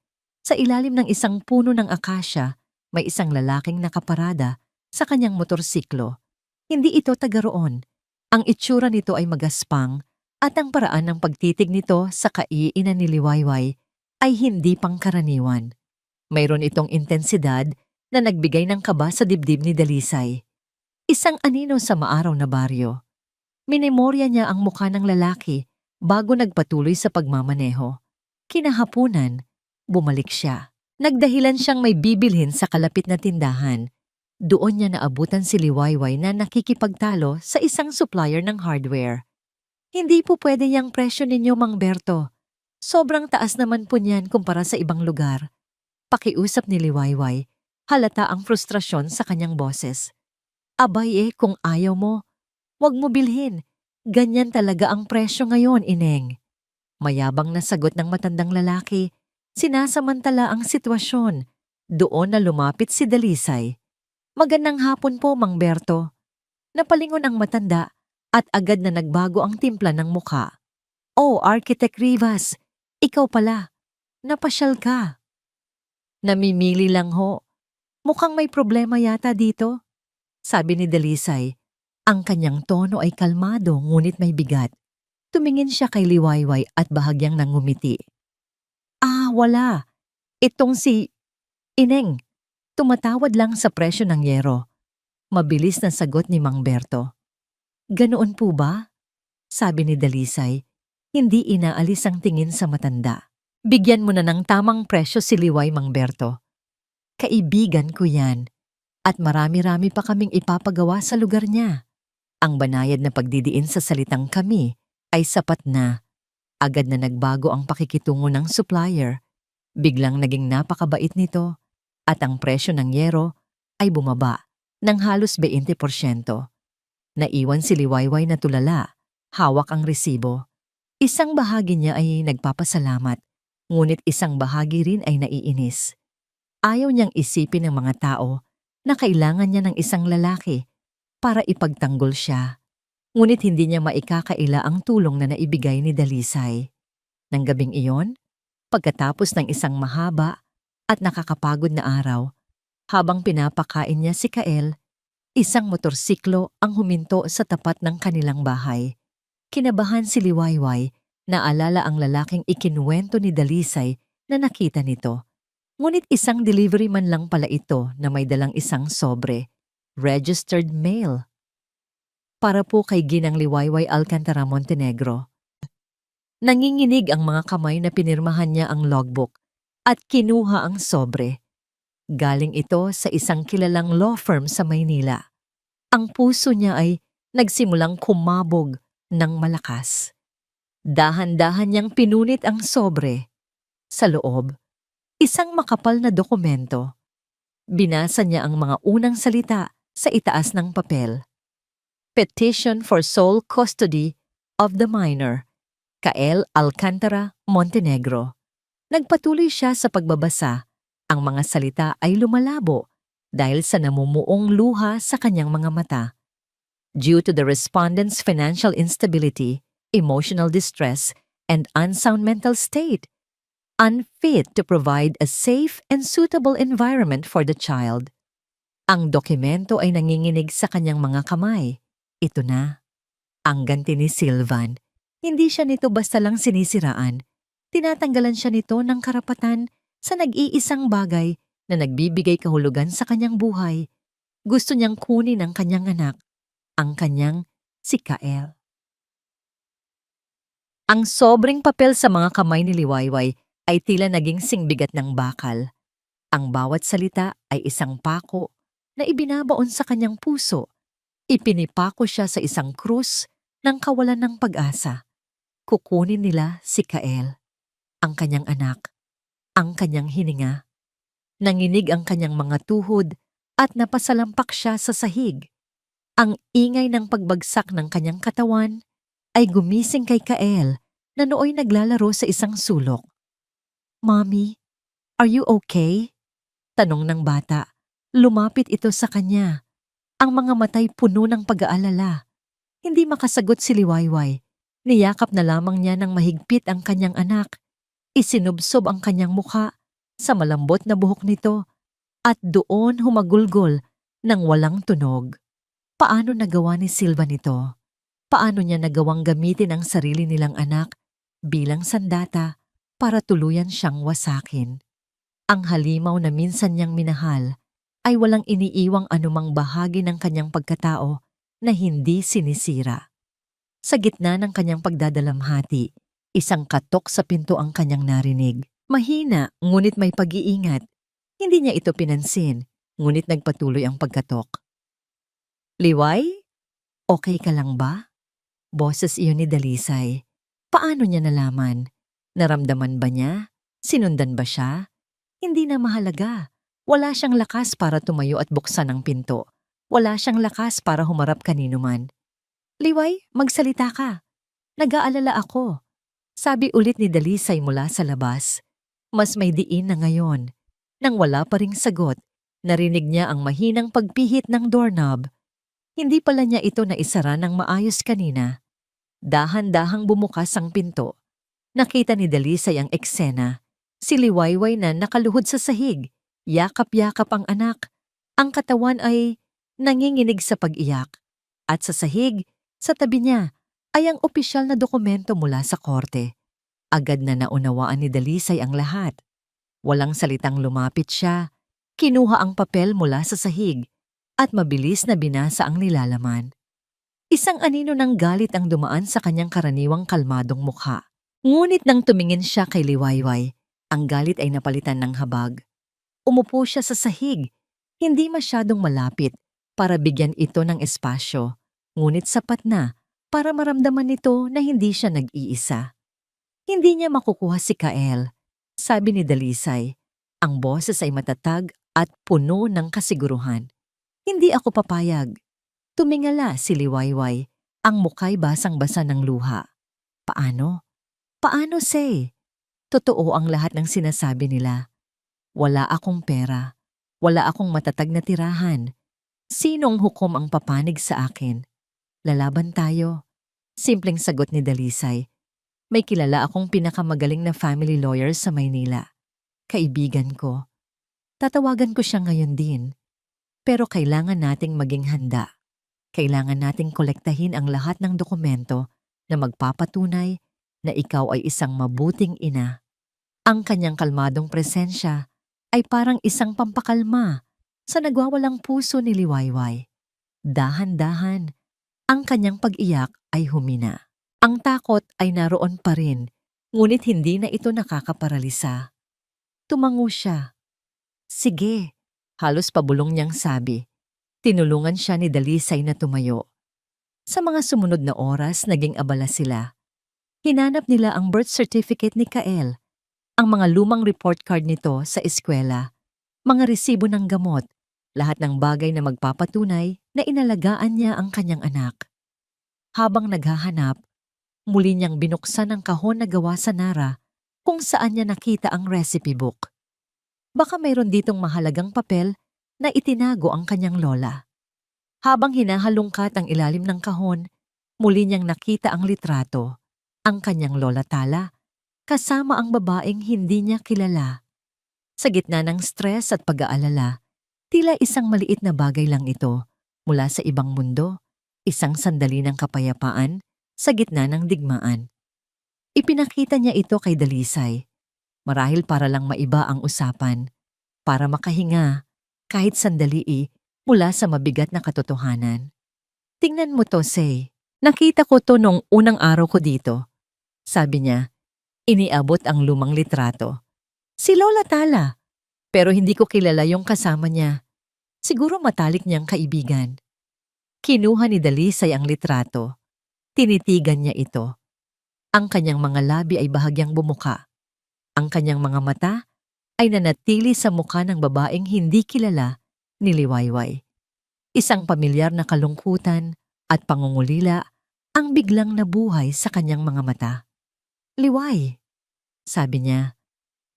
sa ilalim ng isang puno ng akasya, may isang lalaking nakaparada sa kanyang motorsiklo. Hindi ito taga roon. Ang itsura nito ay magaspang at ang paraan ng pagtitig nito sa kaiinan ni Liwayway ay hindi pangkaraniwan. Mayroon itong intensidad na nagbigay ng kaba sa dibdib ni Dalisay. Isang anino sa maaraw na baryo. Minemorya niya ang mukha ng lalaki bago nagpatuloy sa pagmamaneho. Kinahapunan, bumalik siya. Nagdahilan siyang may bibilhin sa kalapit na tindahan. Doon niya naabutan si Liwayway na nakikipagtalo sa isang supplier ng hardware. Hindi po pwede yung presyo ninyo, Mang Berto. Sobrang taas naman po niyan kumpara sa ibang lugar. Pakiusap ni Liwayway, halata ang frustrasyon sa kanyang boses. Abay kung ayaw mo, wag mo bilhin. Ganyan talaga ang presyo ngayon, Ineng. Mayabang na sagot ng matandang lalaki, sinasamantala ang sitwasyon. Doon na lumapit si Dalisay. Magandang hapon po, Mang Berto. Napalingon ang matanda at agad na nagbago ang timpla ng muka. Oh, Architect Rivas, ikaw pala. Napasyal ka. Namimili lang ho. Mukhang may problema yata dito, sabi ni Dalisay. Ang kanyang tono ay kalmado ngunit may bigat. Tumingin siya kay Liwayway at bahagyang nangumiti. Wala. Itong si Ineng. Tumatawad lang sa presyo ng yero. Mabilis na sagot ni Mang Berto. Ganoon po ba? Sabi ni Dalisay. Hindi inaalis ang tingin sa matanda. Bigyan mo na ng tamang presyo si Liway, Mang Berto. Kaibigan ko yan. At marami-rami pa kaming ipapagawa sa lugar niya. Ang banayad na pagdidiin sa salitang kami ay sapat na. Agad na nagbago ang pakikitungo ng supplier. Biglang naging napakabait nito at ang presyo ng yero ay bumaba ng halos 20%. Naiwan si Liwayway na tulala, hawak ang resibo. Isang bahagi niya ay nagpapasalamat, ngunit isang bahagi rin ay naiinis. Ayaw niyang isipin ng mga tao na kailangan niya ng isang lalaki para ipagtanggol siya. Ngunit hindi niya maikakaila ang tulong na naibigay ni Dalisay. Nang gabing iyon, pagkatapos ng isang mahaba at nakakapagod na araw, habang pinapakain niya si Kael, Isang motorsiklo ang huminto sa tapat ng kanilang bahay. Kinabahan si Liwayway, naalala ang lalaking ikinuwento ni Dalisay na nakita nito. Ngunit isang delivery man lang pala ito na may dalang isang sobre. Registered mail. Para po kay Ginang Liwayway Alcantara Montenegro. Nanginginig ang mga kamay na pinirmahan niya ang logbook at kinuha ang sobre. Galing ito sa isang kilalang law firm sa Maynila. Ang puso niya ay nagsimulang kumabog ng malakas. Dahan-dahan niyang pinunit ang sobre. Sa loob, isang makapal na dokumento. Binasa niya ang mga unang salita sa itaas ng papel. Petition for sole custody of the minor, Kael Alcantara Montenegro. Nagpatuloy siya sa pagbabasa. Ang mga salita ay lumalabo dahil sa namumuong luha sa kanyang mga mata. Due to the respondent's financial instability, emotional distress, and unsound mental state, unfit to provide a safe and suitable environment for the child. Ang dokumento ay nanginginig sa kanyang mga kamay. Ito na. Ang ganti ni Sylvan. Hindi siya nito basta lang sinisiraan. Tinatanggalan siya nito ng karapatan sa nag-iisang bagay na nagbibigay kahulugan sa kanyang buhay. Gusto niyang kunin ang kanyang anak, ang kanyang si Kael. Ang sobrang papel sa mga kamay ni Liwayway ay tila naging singbigat ng bakal. Ang bawat salita ay isang pako na ibinabaon sa kanyang puso. Ipinipako siya sa isang krus ng kawalan ng pag-asa. Kukunin nila si Kael, ang kanyang anak, ang kanyang hininga. Nanginig ang kanyang mga tuhod at napasalampak siya sa sahig. Ang ingay ng pagbagsak ng kanyang katawan ay gumising kay Kael na nooy naglalaro sa isang sulok. "Mommy, are you okay?" Tanong ng bata. Lumapit ito sa kanya. Ang mga matay puno ng pag-aalala. Hindi makasagot si Liwayway. Niyakap na lamang niya ng mahigpit ang kanyang anak. Isinubsob ang kanyang mukha sa malambot na buhok nito at doon humagulgol ng walang tunog. Paano nagawa ni Silva nito? Paano niya nagawang gamitin ang sarili nilang anak bilang sandata para tuluyan siyang wasakin? Ang halimaw na minsan niyang minahal ay walang iniiwang anumang bahagi ng kanyang pagkatao na hindi sinisira. Sa gitna ng kanyang pagdadalamhati, isang katok sa pinto ang kanyang narinig. Mahina, ngunit may pag-iingat. Hindi niya ito pinansin, ngunit nagpatuloy ang pagkatok. "Liway, okay ka lang ba?" Boses iyon ni Dalisay. Paano niya nalaman? Naramdaman ba niya? Sinundan ba siya? Hindi na mahalaga. Wala siyang lakas para tumayo at buksan ang pinto. Wala siyang lakas para humarap kanino man. "Liway, magsalita ka. Nag-aalala ako." Sabi ulit ni Dalisay mula sa labas. Mas may diin na ngayon. Nang wala pa ring sagot, narinig niya ang mahinang pagpihit ng doorknob. Hindi pala niya ito naisara ng maayos kanina. Dahan-dahang bumukas ang pinto. Nakita ni Dalisay ang eksena. Si Liwayway na nakaluhod sa sahig. Yakap-yakap ang anak. Ang katawan ay nanginginig sa pag-iyak. At sa sahig, sa tabi niya, ay ang opisyal na dokumento mula sa korte. Agad na naunawaan ni Dalisay ang lahat. Walang salitang lumapit siya. Kinuha ang papel mula sa sahig at mabilis na binasa ang nilalaman. Isang anino ng galit ang dumaan sa kanyang karaniwang kalmadong mukha. Ngunit nang tumingin siya kay Liwayway, ang galit ay napalitan ng habag. Umupo siya sa sahig, hindi masyadong malapit para bigyan ito ng espasyo, ngunit sapat na para maramdaman nito na hindi siya nag-iisa. Hindi niya makukuha si Kael, sabi ni Dalisay. Ang boses ay matatag at puno ng kasiguruhan. "Hindi ako papayag." Tumingala si Liwayway, ang muka'y basang-basa ng luha. "Paano? Paano, Say? Totoo ang lahat ng sinasabi nila. Wala akong pera. Wala akong matatag na tirahan. Sinong hukom ang papanig sa akin? Lalaban tayo." Simpleng sagot ni Dalisay. "May kilala akong pinakamagaling na family lawyer sa Maynila. Kaibigan ko. Tatawagan ko siya ngayon din. Pero kailangan nating maging handa. Kailangan nating kolektahin ang lahat ng dokumento na magpapatunay na ikaw ay isang mabuting ina. Ang kanyang kalmadong presensya ay parang isang pampakalma sa nagwawalang puso ni Liwayway. Dahan-dahan, ang kanyang pag-iyak ay humina. Ang takot ay naroon pa rin, ngunit hindi na ito nakakaparalisa. Tumango siya. Sige, halos pabulong niyang sabi. Tinulungan siya ni Dalisay na tumayo. Sa mga sumunod na oras, naging abala sila. Hinanap nila ang birth certificate ni Kael, ang mga lumang report card nito sa eskwela, mga resibo ng gamot, lahat ng bagay na magpapatunay na inalagaan niya ang kanyang anak. Habang naghahanap, muli niyang binuksan ang kahon na gawa sa Nara kung saan niya nakita ang recipe book. Baka mayroon ditong mahalagang papel na itinago ang kanyang lola. Habang hinahalungkat ang ilalim ng kahon, muli niyang nakita ang litrato, ang kanyang lola Tala, kasama ang babaeng hindi niya kilala. Sa gitna ng stress at pag-aalala, tila isang maliit na bagay lang ito mula sa ibang mundo, isang sandali ng kapayapaan sa gitna ng digmaan. Ipinakita niya ito kay Dalisay, marahil para lang maiba ang usapan, para makahinga kahit sandali mula sa mabigat na katotohanan. Tingnan mo to, Say. Nakita ko to nung unang araw ko dito. Sabi niya, iniabot ang lumang litrato. Si Lola Tala, pero hindi ko kilala yung kasama niya. Siguro matalik niyang kaibigan. Kinuha ni Dalisay ang litrato. Tinitigan niya ito. Ang kanyang mga labi ay bahagyang bumuka. Ang kanyang mga mata ay nanatili sa mukha ng babaeng hindi kilala ni Liwayway. Isang pamilyar na kalungkutan at pangungulila ang biglang nabuhay sa kanyang mga mata. Liway, sabi niya.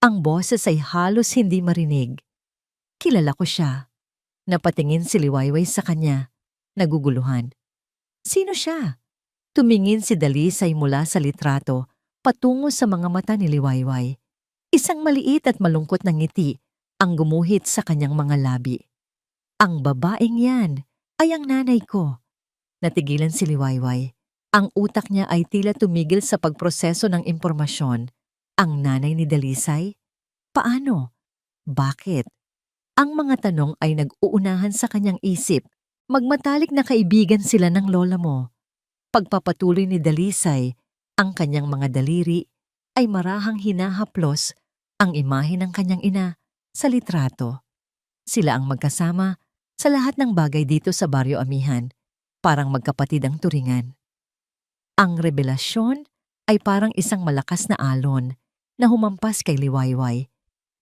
Ang boses ay halos hindi marinig. Kilala ko siya. Napatingin si Liwayway sa kanya, naguguluhan. Sino siya? Tumingin si Dalisay mula sa litrato patungo sa mga mata ni Liwayway. Isang maliit at malungkot na ngiti ang gumuhit sa kanyang mga labi. Ang babaeng yan ay ang nanay ko. Natigilan si Liwayway. Ang utak niya ay tila tumigil sa pagproseso ng impormasyon. Ang nanay ni Dalisay? Paano? Bakit? Ang mga tanong ay nag-uunahan sa kanyang isip. Magmatalik na kaibigan sila ng lola mo. Pagpapatuloy ni Dalisay, ang kanyang mga daliri ay marahang hinahaplos ang imahe ng kanyang ina sa litrato. Sila ang magkasama sa lahat ng bagay dito sa Baryo Amihan, parang magkapatid ang turingan. Ang revelasyon ay parang isang malakas na alon na humampas kay Liwayway,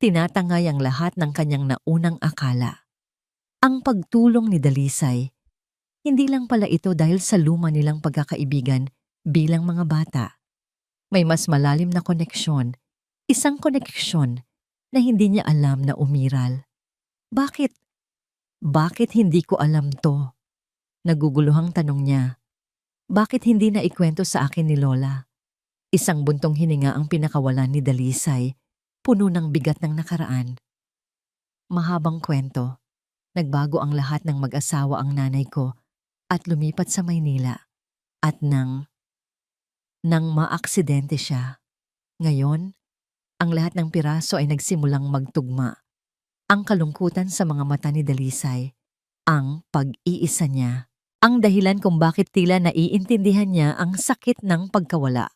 tinatangay ang lahat ng kanyang naunang akala. Ang pagtulong ni Dalisay, hindi lang pala ito dahil sa luma nilang pagkakaibigan bilang mga bata. May mas malalim na koneksyon, isang koneksyon na hindi niya alam na umiral. Bakit? Bakit hindi ko alam to? Naguguluhang tanong niya. Bakit hindi na ikwento sa akin ni Lola? Isang buntong hininga ang pinakawalan ni Dalisay, puno ng bigat ng nakaraan. Mahabang kwento. Nagbago ang lahat ng mag-asawa ang nanay ko at lumipat sa Maynila. At nang maaksidente siya. Ngayon, ang lahat ng piraso ay nagsimulang magtugma. Ang kalungkutan sa mga mata ni Dalisay, ang pag-iisa niya, ang dahilan kung bakit tila naiintindihan niya ang sakit ng pagkawala.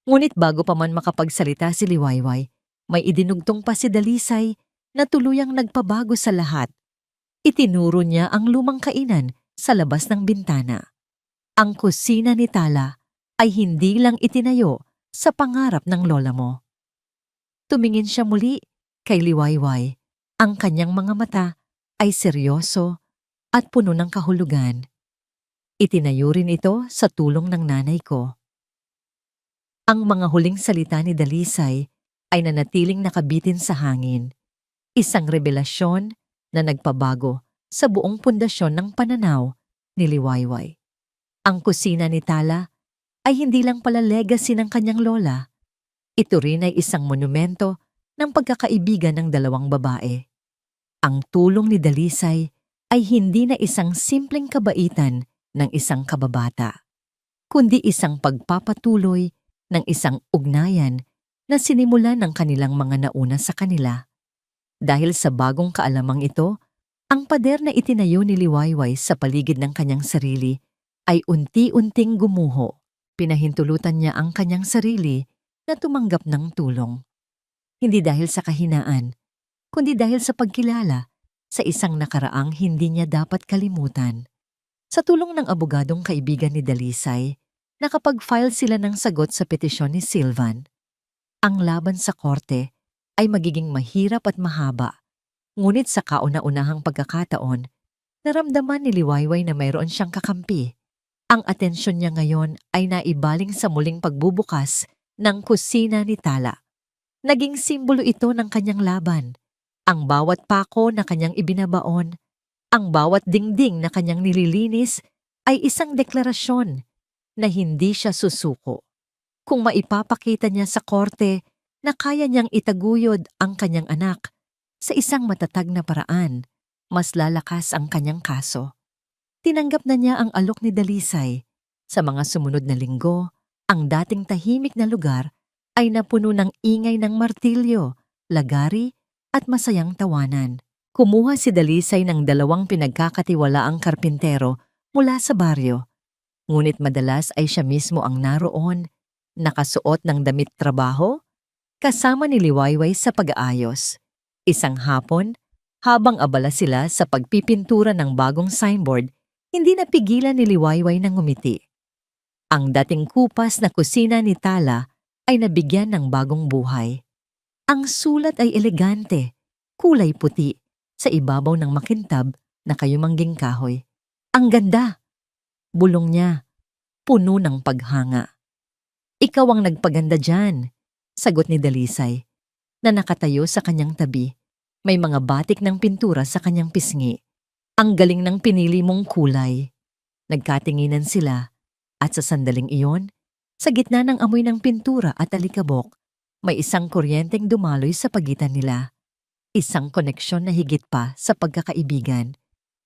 Ngunit bago pa man makapagsalita si Liwayway, may idinugtong pa si Dalisay na tuluyang nagpabago sa lahat. Itinuro niya ang lumang kainan sa labas ng bintana. Ang kusina ni Tala ay hindi lang itinayo sa pangarap ng lola mo. Tumingin siya muli kay Liwayway. Ang kanyang mga mata ay seryoso at puno ng kahulugan. Itinayo rin ito sa tulong ng nanay ko. Ang mga huling salita ni Dalisay ay nanatiling nakabitin sa hangin. Isang revelasyon na nagpabago sa buong pundasyon ng pananaw ni Liwayway. Ang kusina ni Tala ay hindi lang pala legacy ng kanyang lola. Ito rin ay isang monumento ng pagkakaibigan ng dalawang babae. Ang tulong ni Dalisay ay hindi na isang simpleng kabaitan ng isang kababata, kundi isang pagpapatuloy ng isang ugnayan na sinimulan ng kanilang mga nauna sa kanila. Dahil sa bagong kaalamang ito, ang pader na itinayo ni Liwayway sa paligid ng kanyang sarili ay unti-unting gumuho. Pinahintulutan niya ang kanyang sarili na tumanggap ng tulong. Hindi dahil sa kahinaan, kundi dahil sa pagkilala sa isang nakaraang hindi niya dapat kalimutan. Sa tulong ng abogadong kaibigan ni Dalisay, nakapag-file sila ng sagot sa petisyon ni Sylvan. Ang laban sa korte ay magiging mahirap at mahaba, ngunit sa kauna-unahang pagkakataon, naramdaman ni Liwayway na mayroon siyang kakampi. Ang atensyon niya ngayon ay naibaling sa muling pagbubukas ng kusina ni Tala. Naging simbolo ito ng kanyang laban. Ang bawat pako na kanyang ibinabaon, ang bawat dingding na kanyang nililinis ay isang deklarasyon na hindi siya susuko. Kung maipapakita niya sa korte na kaya niyang itaguyod ang kanyang anak sa isang matatag na paraan, mas lalakas ang kanyang kaso. Tinanggap na niya ang alok ni Dalisay. Sa mga sumunod na linggo, ang dating tahimik na lugar ay napuno ng ingay ng martilyo, lagari at masayang tawanan. Kumuha si Dalisay ng 2 pinagkakatiwalaang karpintero mula sa baryo. Ngunit madalas ay siya mismo ang naroon, nakasuot ng damit trabaho, kasama ni Liwayway sa pag-aayos. Isang hapon, habang abala sila sa pagpipintura ng bagong signboard, hindi napigilan ni Liwayway ng ngumiti. Ang dating kupas na kusina ni Tala ay nabigyan ng bagong buhay. Ang sulat ay elegante, kulay puti, sa ibabaw ng makintab na kayumangging kahoy. Ang ganda! Bulong niya, puno ng paghanga. Ikaw ang nagpaganda dyan, sagot ni Dalisay, na nakatayo sa kanyang tabi. May mga batik ng pintura sa kanyang pisngi. Ang galing ng pinili mong kulay. Nagkatinginan sila at sa sandaling iyon, sa gitna ng amoy ng pintura at alikabok, may isang kuryenteng dumaloy sa pagitan nila. Isang koneksyon na higit pa sa pagkakaibigan.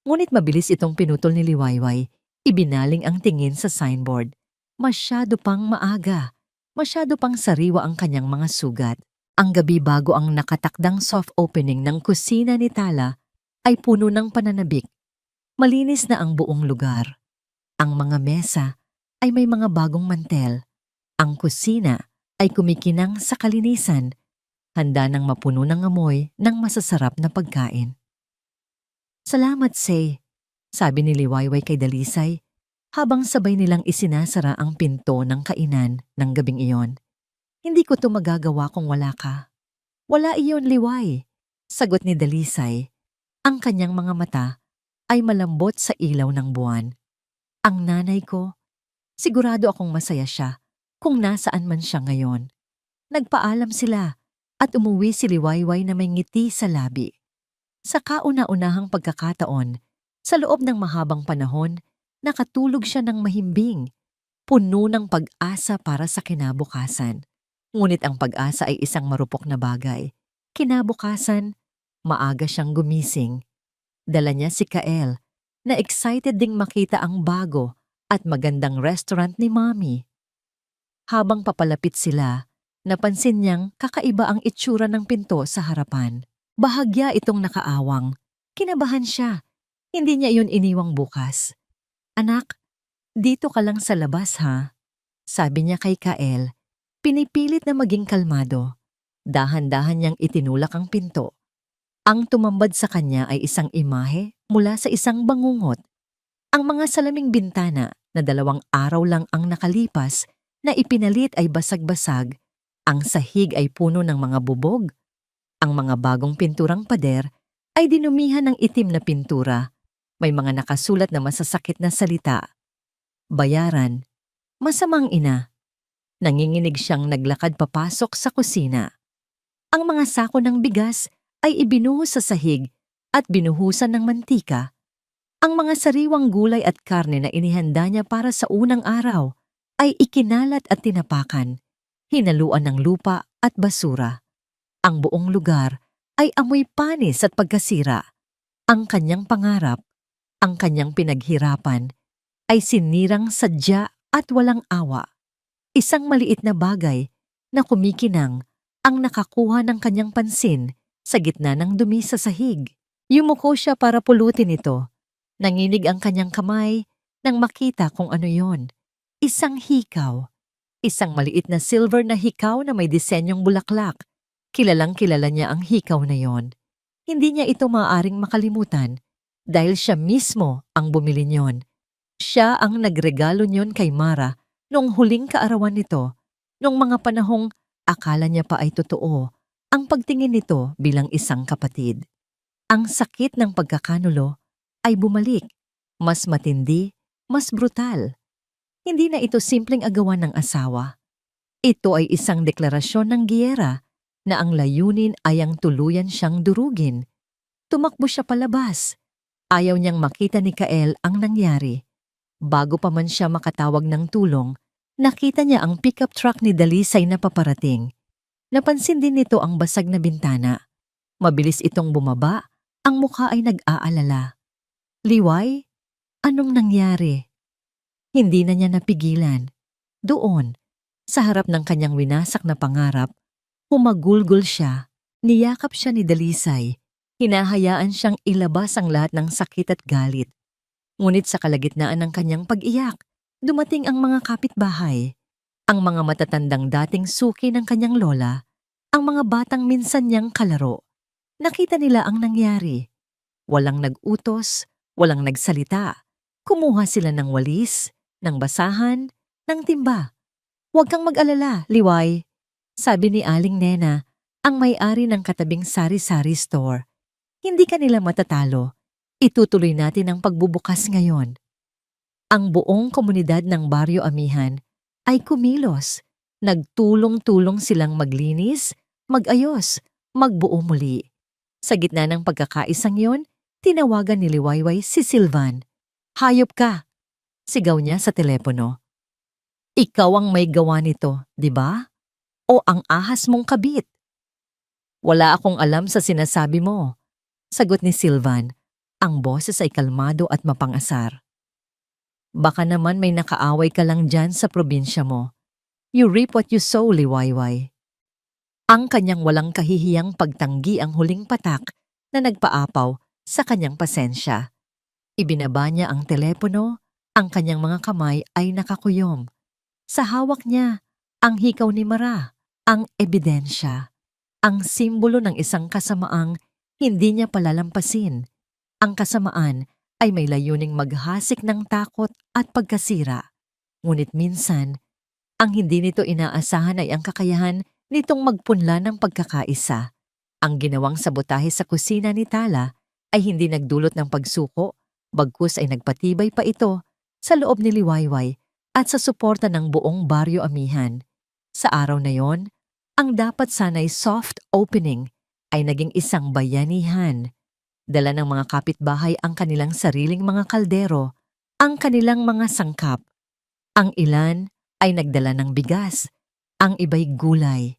Ngunit mabilis itong pinutol ni Liwayway. Ibinaling ang tingin sa signboard. Masyado pang maaga. Masyado pang sariwa ang kanyang mga sugat. Ang gabi bago ang nakatakdang soft opening ng kusina ni Tala ay puno ng pananabik. Malinis na ang buong lugar. Ang mga mesa ay may mga bagong mantel. Ang kusina ay kumikinang sa kalinisan, handa ng mapuno ng amoy ng masasarap na pagkain. Salamat, Say, sabi ni Liwayway kay Dalisay, habang sabay nilang isinasara ang pinto ng kainan ng gabing iyon. Hindi ko to magagawa kung wala ka. Wala iyon, Liway, sagot ni Dalisay. Ang kanyang mga mata ay malambot sa ilaw ng buwan. Ang nanay ko, sigurado akong masaya siya kung nasaan man siya ngayon. Nagpaalam sila at umuwi si Liwayway na may ngiti sa labi. Sa kauna-unahang pagkakataon, sa loob ng mahabang panahon, nakatulog siya ng mahimbing, puno ng pag-asa para sa kinabukasan. Ngunit ang pag-asa ay isang marupok na bagay. Kinabukasan, maaga siyang gumising. Dala niya si Kael, na excited ding makita ang bago at magandang restaurant ni Mommy. Habang papalapit sila, napansin niyang kakaiba ang itsura ng pinto sa harapan. Bahagya itong nakaawang. Kinabahan siya. Hindi niya iyon iniwang bukas. Anak, dito ka lang sa labas ha? Sabi niya kay Kael. Pinipilit na maging kalmado. Dahan-dahan niyang itinulak ang pinto. Ang tumambad sa kanya ay isang imahe mula sa isang bangungot. Ang mga salaming bintana na 2 araw lang ang nakalipas na ipinalit ay basag-basag. Ang sahig ay puno ng mga bubog. Ang mga bagong pinturang pader ay dinumihan ng itim na pintura. May mga nakasulat na masasakit na salita. Bayaran, masamang ina. Nanginginig siyang naglakad papasok sa kusina. Ang mga sako ng bigas ay ibinuhos sa sahig at binuhusan ng mantika. Ang mga sariwang gulay at karne na inihanda niya para sa unang araw ay ikinalat at tinapakan, hinaluan ng lupa at basura. Ang buong lugar ay amoy panis at pagkasira. Ang kanyang pangarap, ang kanyang pinaghirapan, ay sinirang sadya at walang awa. Isang maliit na bagay na kumikinang ang nakakuha ng kanyang pansin sa gitna ng dumi sa sahig. Yumuko siya para pulutin ito. Nanginig ang kanyang kamay nang makita kung ano yon. Isang hikaw. Isang maliit na silver na hikaw na may disenyong bulaklak. Kilalang kilala niya ang hikaw na yon. Hindi niya ito maaaring makalimutan dahil siya mismo ang bumili niyon. Siya ang nagregalo niyon kay Mara noong huling kaarawan nito, noong mga panahong akala niya pa ay totoo ang pagtingin nito bilang isang kapatid. Ang sakit ng pagkakanulo ay bumalik, mas matindi, mas brutal. Hindi na ito simpleng agawan ng asawa. Ito ay isang deklarasyon ng giyera na ang layunin ay ang tuluyan siyang durugin. Tumakbo siya palabas. Ayaw niyang makita ni Kael ang nangyari. Bago pa man siya makatawag ng tulong, nakita niya ang pickup truck ni Dalisay na paparating. Napansin din nito ang basag na bintana. Mabilis itong bumaba, ang mukha ay nag-aalala. Liway, anong nangyari? Hindi na niya napigilan. Doon, sa harap ng kanyang winasak na pangarap, humagulgol siya. Niyakap siya ni Dalisay. Hinahayaan siyang ilabas ang lahat ng sakit at galit. Ngunit sa kalagitnaan ng kanyang pag-iyak, dumating ang mga kapitbahay. Ang mga matatandang dating suki ng kanyang lola, ang mga batang minsan niyang kalaro. Nakita nila ang nangyari. Walang nag-utos, walang nagsalita. Kumuha sila ng walis, ng basahan, ng timba. "Huwag kang mag-alala, Liway," sabi ni Aling Nena, ang may-ari ng katabing sari-sari store. "Hindi ka nila matatalo. Itutuloy natin ang pagbubukas ngayon." Ang buong komunidad ng Baryo Amihan ay kumilos. Nagtulong-tulong silang maglinis, mag-ayos, magbuo muli. Sa gitna ng pagkakaisang yon, tinawagan ni Liwayway si Silvan. "Hayop ka!" sigaw niya sa telepono. "Ikaw ang may gawa nito, di ba? O ang ahas mong kabit?" "Wala akong alam sa sinasabi mo," sagot ni Silvan. Ang boses ay kalmado at mapangasar. "Baka naman may nakaaway ka lang dyan sa probinsya mo. You reap what you sow, Liwayway." Ang kanyang walang kahihiyang pagtanggi ang huling patak na nagpaapaw sa kanyang pasensya. Ibinaba niya ang telepono, ang kanyang mga kamay ay nakakuyom. Sa hawak niya, ang hikaw ni Mara, ang ebidensya, ang simbolo ng isang kasamaang hindi niya palalampasin. Ang kasamaan ay may layuning maghasik ng takot at pagkasira. Ngunit minsan, ang hindi nito inaasahan ay ang kakayahan nitong magpunla ng pagkakaisa. Ang ginawang sabotahe sa kusina ni Tala ay hindi nagdulot ng pagsuko, bagkus ay nagpatibay pa ito sa loob ni Liwayway at sa suporta ng buong Baryo Amihan. Sa araw na yon, ang dapat sana'y soft opening ay naging isang bayanihan. Dala ng mga kapitbahay ang kanilang sariling mga kaldero, ang kanilang mga sangkap. Ang ilan ay nagdala ng bigas, ang iba'y gulay.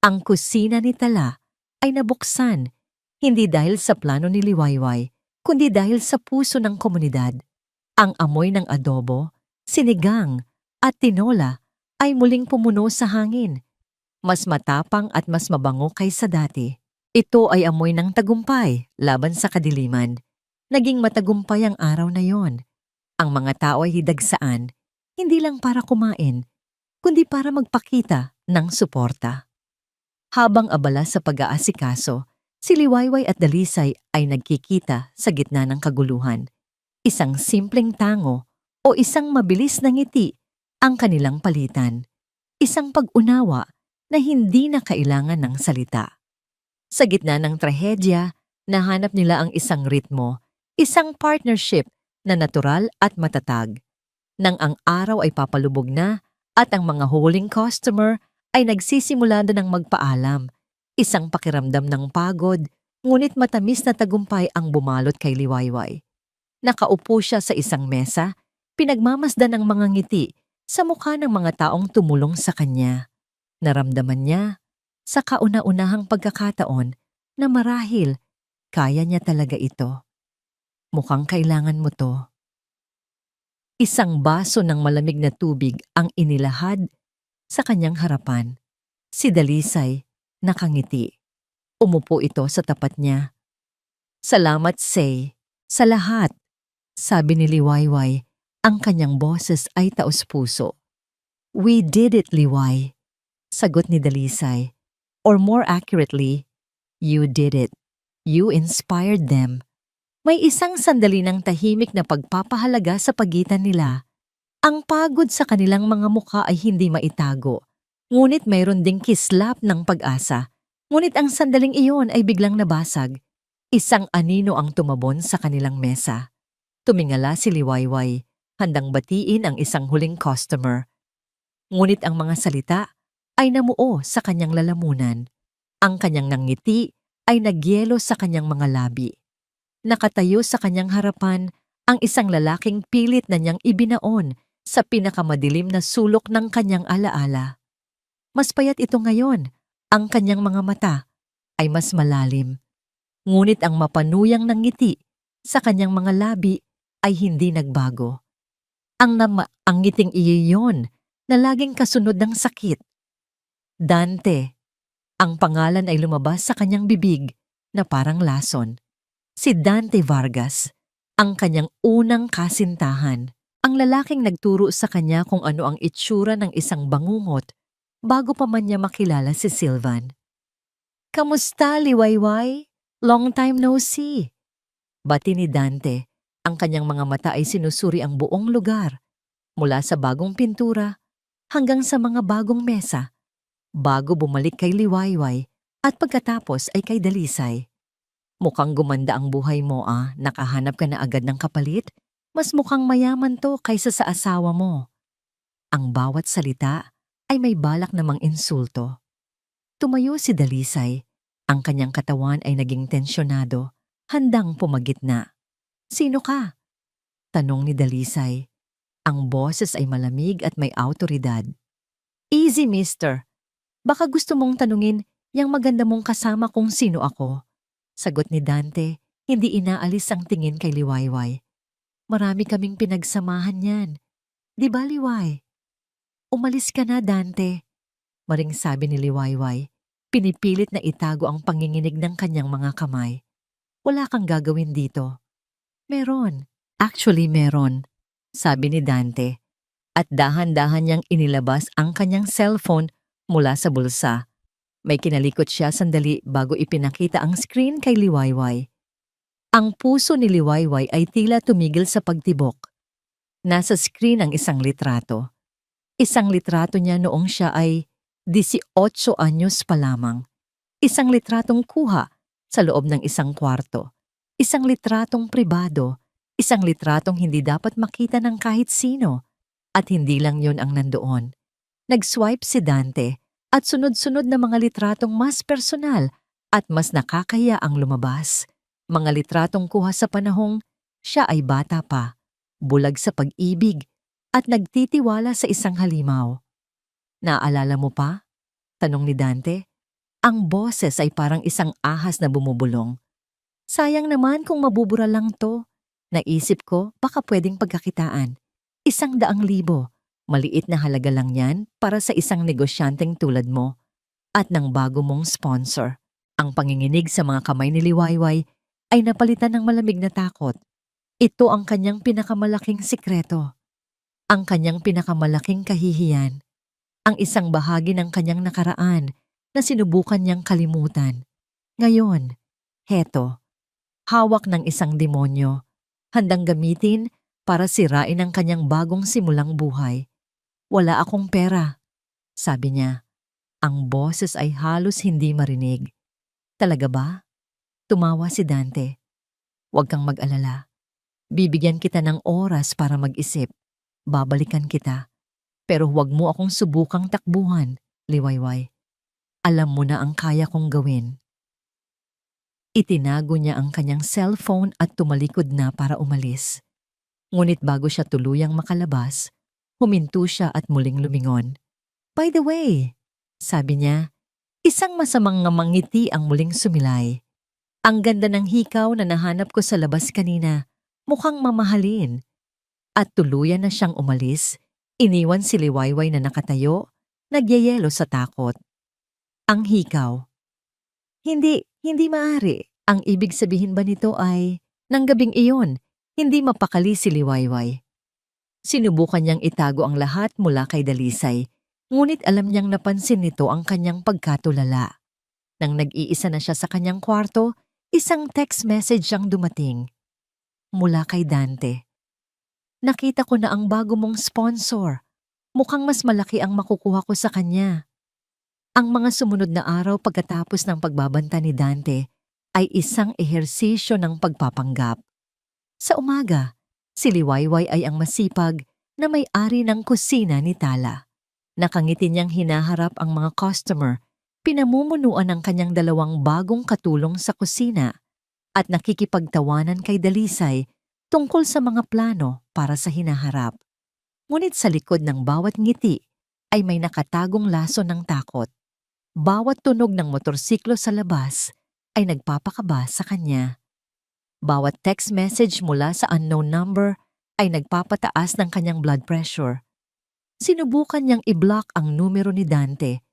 Ang kusina ni Tala ay nabuksan, hindi dahil sa plano ni Liwayway, kundi dahil sa puso ng komunidad. Ang amoy ng adobo, sinigang at tinola ay muling pumuno sa hangin. Mas matapang at mas mabango kaysa dati. Ito ay amoy ng tagumpay laban sa kadiliman. Naging matagumpay ang araw na yon. Ang mga tao ay hidagsaan, hindi lang para kumain, kundi para magpakita ng suporta. Habang abala sa pag-aasikaso, si Liwayway at Dalisay ay nagkikita sa gitna ng kaguluhan. Isang simpleng tango o isang mabilis na ngiti ang kanilang palitan. Isang pag-unawa na hindi na kailangan ng salita. Sa gitna ng trahedya, nahanap nila ang isang ritmo, isang partnership na natural at matatag. Nang ang araw ay papalubog na at ang mga huling customer ay nagsisimula na ng magpaalam, isang pakiramdam ng pagod, ngunit matamis na tagumpay ang bumalot kay Liwayway. Nakaupo siya sa isang mesa, pinagmamasdan ng mga ngiti sa mukha ng mga taong tumulong sa kanya. Naramdaman niya, sa kauna-unahang pagkakataon, na marahil kaya niya talaga ito. Mukhang kailangan mo to. Isang baso ng malamig na tubig ang inilahad sa kanyang harapan. Si Dalisay nakangiti. Umupo ito sa tapat niya. Salamat, Say, sa lahat, sabi ni Liwayway. Ang kanyang boses ay taos-puso. We did it, Liway, sagot ni Dalisay. Or more accurately, you did it. You inspired them. May isang sandali ng tahimik na pagpapahalaga sa pagitan nila. Ang pagod sa kanilang mga mukha ay hindi maitago. Ngunit mayroon ding kislap ng pag-asa. Ngunit ang sandaling iyon ay biglang nabasag. Isang anino ang tumabon sa kanilang mesa. Tumingala si Liwayway, handang batiin ang isang huling customer. Ngunit ang mga salita ay namuo sa kanyang lalamunan. Ang kanyang nangiti ay nagyelo sa kanyang mga labi. Nakatayo sa kanyang harapan ang isang lalaking pilit na niyang ibinaon sa pinakamadilim na sulok ng kanyang alaala. Mas payat ito ngayon, ang kanyang mga mata ay mas malalim. Ngunit ang mapanuyang ng ngiti sa kanyang mga labi ay hindi nagbago. Ang ngiting iyon na laging kasunod ng sakit. Dante, ang pangalan ay lumabas sa kanyang bibig na parang lason. Si Dante Vargas, ang kanyang unang kasintahan, ang lalaking nagturo sa kanya kung ano ang itsura ng isang bangungot bago pa man niya makilala si Sylvan. Kamusta, Liwayway? Long time no see. Bati ni Dante, ang kanyang mga mata ay sinusuri ang buong lugar, mula sa bagong pintura hanggang sa mga bagong mesa, bago bumalik kay Liwayway at pagkatapos ay kay Dalisay. Mukhang gumanda ang buhay mo nakahanap ka na agad ng kapalit? Mas mukhang mayaman to kaysa sa asawa mo. Ang bawat salita ay may balak namang insulto. Tumayo si Dalisay. Ang kanyang katawan ay naging tensyonado, handang pumagitna. Sino ka? Tanong ni Dalisay. Ang boses ay malamig at may awtoridad. Easy, mister. Baka gusto mong tanungin yang maganda mong kasama kung sino ako. Sagot ni Dante, hindi inaalis ang tingin kay Liwayway. Marami kaming pinagsamahan yan. Di ba, Liway? Umalis ka na, Dante. Maring sabi ni Liwayway, pinipilit na itago ang panginginig ng kanyang mga kamay. Wala kang gagawin dito. Meron. Actually, meron, sabi ni Dante. At dahan-dahan niyang inilabas ang kanyang cellphone mula sa bulsa. May kinalikot siya sandali bago ipinakita ang screen kay Liwayway. Ang puso ni Liwayway ay tila tumigil sa pagtibok. Nasa screen ang isang litrato. Isang litrato niya noong siya ay 18 anyos pa lamang. Isang litratong kuha sa loob ng isang kwarto. Isang litratong pribado. Isang litratong hindi dapat makita ng kahit sino. At hindi lang yon ang nandoon. Nag-swipe si Dante at sunod-sunod na mga litratong mas personal at mas nakakaya ang lumabas. Mga litratong kuha sa panahong siya ay bata pa, bulag sa pag-ibig at nagtitiwala sa isang halimaw. Naalala mo pa? Tanong ni Dante. Ang boses ay parang isang ahas na bumubulong. Sayang naman kung mabubura lang to. Naisip ko baka pwedeng pagkakitaan. 100,000. Maliit na halaga lang yan para sa isang negosyanteng tulad mo at ng bago mong sponsor. Ang panginginig sa mga kamay ni Liwayway ay napalitan ng malamig na takot. Ito ang kanyang pinakamalaking sikreto. Ang kanyang pinakamalaking kahihiyan. Ang isang bahagi ng kanyang nakaraan na sinubukan niyang kalimutan. Ngayon, heto, hawak ng isang demonyo, handang gamitin para sirain ang kanyang bagong simulang buhay. Wala akong pera, sabi niya. Ang boses ay halos hindi marinig. Talaga ba? Tumawa si Dante. Huwag kang mag-alala. Bibigyan kita ng oras para mag-isip. Babalikan kita. Pero huwag mo akong subukang takbuhan, Liwayway. Alam mo na ang kaya kong gawin. Itinago niya ang kanyang cellphone at tumalikod na para umalis. Ngunit bago siya tuluyang makalabas, huminto siya at muling lumingon. By the way, sabi niya, isang masamang ngiti ang muling sumilay. Ang ganda ng hikaw na nahanap ko sa labas kanina. Mukhang mamahalin. At tuluyan na siyang umalis. Iniwan si Liwayway na nakatayo, nagyayelo sa takot. Ang hikaw. Hindi maaari. Ang ibig sabihin ba nito ay, nang gabing iyon, hindi mapakali si Liwayway. Sinubukan niyang itago ang lahat mula kay Dalisay, ngunit alam niyang napansin nito ang kanyang pagkatulala. Nang nag-iisa na siya sa kanyang kwarto, isang text message ang dumating. Mula kay Dante. Nakita ko na ang bago mong sponsor. Mukhang mas malaki ang makukuha ko sa kanya. Ang mga sumunod na araw pagkatapos ng pagbabanta ni Dante ay isang ehersisyo ng pagpapanggap. Sa umaga, si Liwayway ay ang masipag na may-ari ng kusina ni Tala. Nakangiti niyang hinaharap ang mga customer, pinamumunuan ang kanyang dalawang bagong katulong sa kusina at nakikipagtawanan kay Dalisay tungkol sa mga plano para sa hinaharap. Ngunit sa likod ng bawat ngiti ay may nakatagong laso ng takot. Bawat tunog ng motorsiklo sa labas ay nagpapakaba sa kanya. Bawat text message mula sa unknown number ay nagpapataas ng kanyang blood pressure. Sinubukan niyang i-block ang numero ni Dante,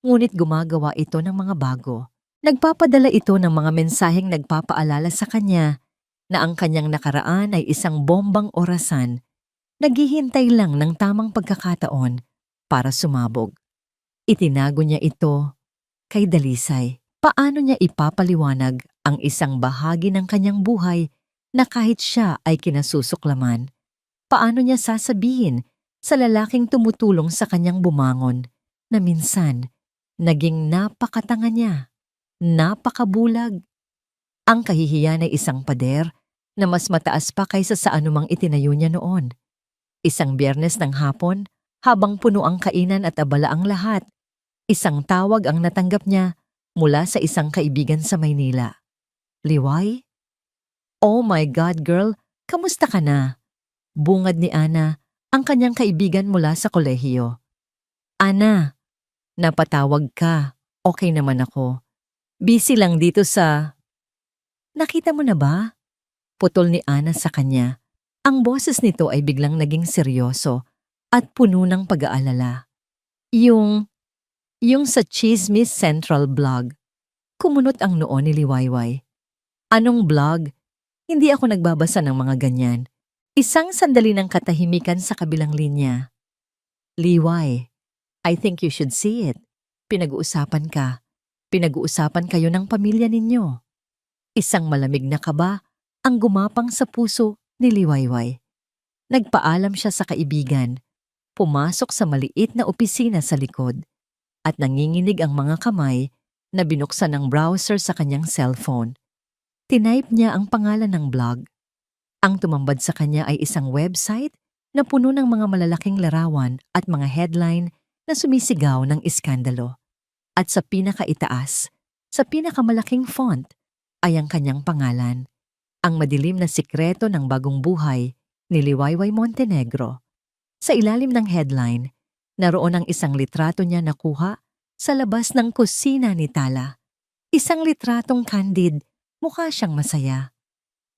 ngunit gumagawa ito ng mga bago. Nagpapadala ito ng mga mensaheng nagpapaalala sa kanya na ang kanyang nakaraan ay isang bombang orasan, naghihintay lang ng tamang pagkakataon para sumabog. Itinago niya ito kay Dalisay. Paano niya ipapaliwanag ang isang bahagi ng kanyang buhay na kahit siya ay kinasusuklaman? Paano niya sasabihin sa lalaking tumutulong sa kanyang bumangon na minsan naging napakatanga niya, napakabulag? Ang kahihiyan ay isang pader na mas mataas pa kaysa sa anumang itinayo niya noon. Isang Biyernes ng hapon, habang puno ang kainan at abala ang lahat, isang tawag ang natanggap niya mula sa isang kaibigan sa Maynila. Liway? Oh my God, girl, kamusta ka na? Bungad ni Ana, ang kanyang kaibigan mula sa kolehiyo. Ana, napatawag ka. Okay naman ako. Busy lang dito sa... Nakita mo na ba? Putol ni Ana sa kanya. Ang boses nito ay biglang naging seryoso at puno ng pag-aalala. Yung sa Chismis Central blog. Kumunot ang noo ni Liwayway. Anong blog? Hindi ako nagbabasa ng mga ganyan. Isang sandali ng katahimikan sa kabilang linya. Liway, I think you should see it. Pinag-uusapan ka. Pinag-uusapan kayo ng pamilya ninyo. Isang malamig na kaba ang gumapang sa puso ni Liwayway. Nagpaalam siya sa kaibigan. Pumasok sa maliit na opisina sa likod at nanginginig ang mga kamay na binuksan ng browser sa kanyang cellphone. Tinype niya ang pangalan ng blog. Ang tumambad sa kanya ay isang website na puno ng mga malalaking larawan at mga headline na sumisigaw ng iskandalo. At sa pinakaitaas, sa pinakamalaking font, ay ang kanyang pangalan. Ang madilim na sikreto ng bagong buhay ni Liwayway Montenegro. Sa ilalim ng headline, naroon ang isang litrato niya nakuha sa labas ng kusina ni Tala. Isang litratong candid, mukha siyang masaya.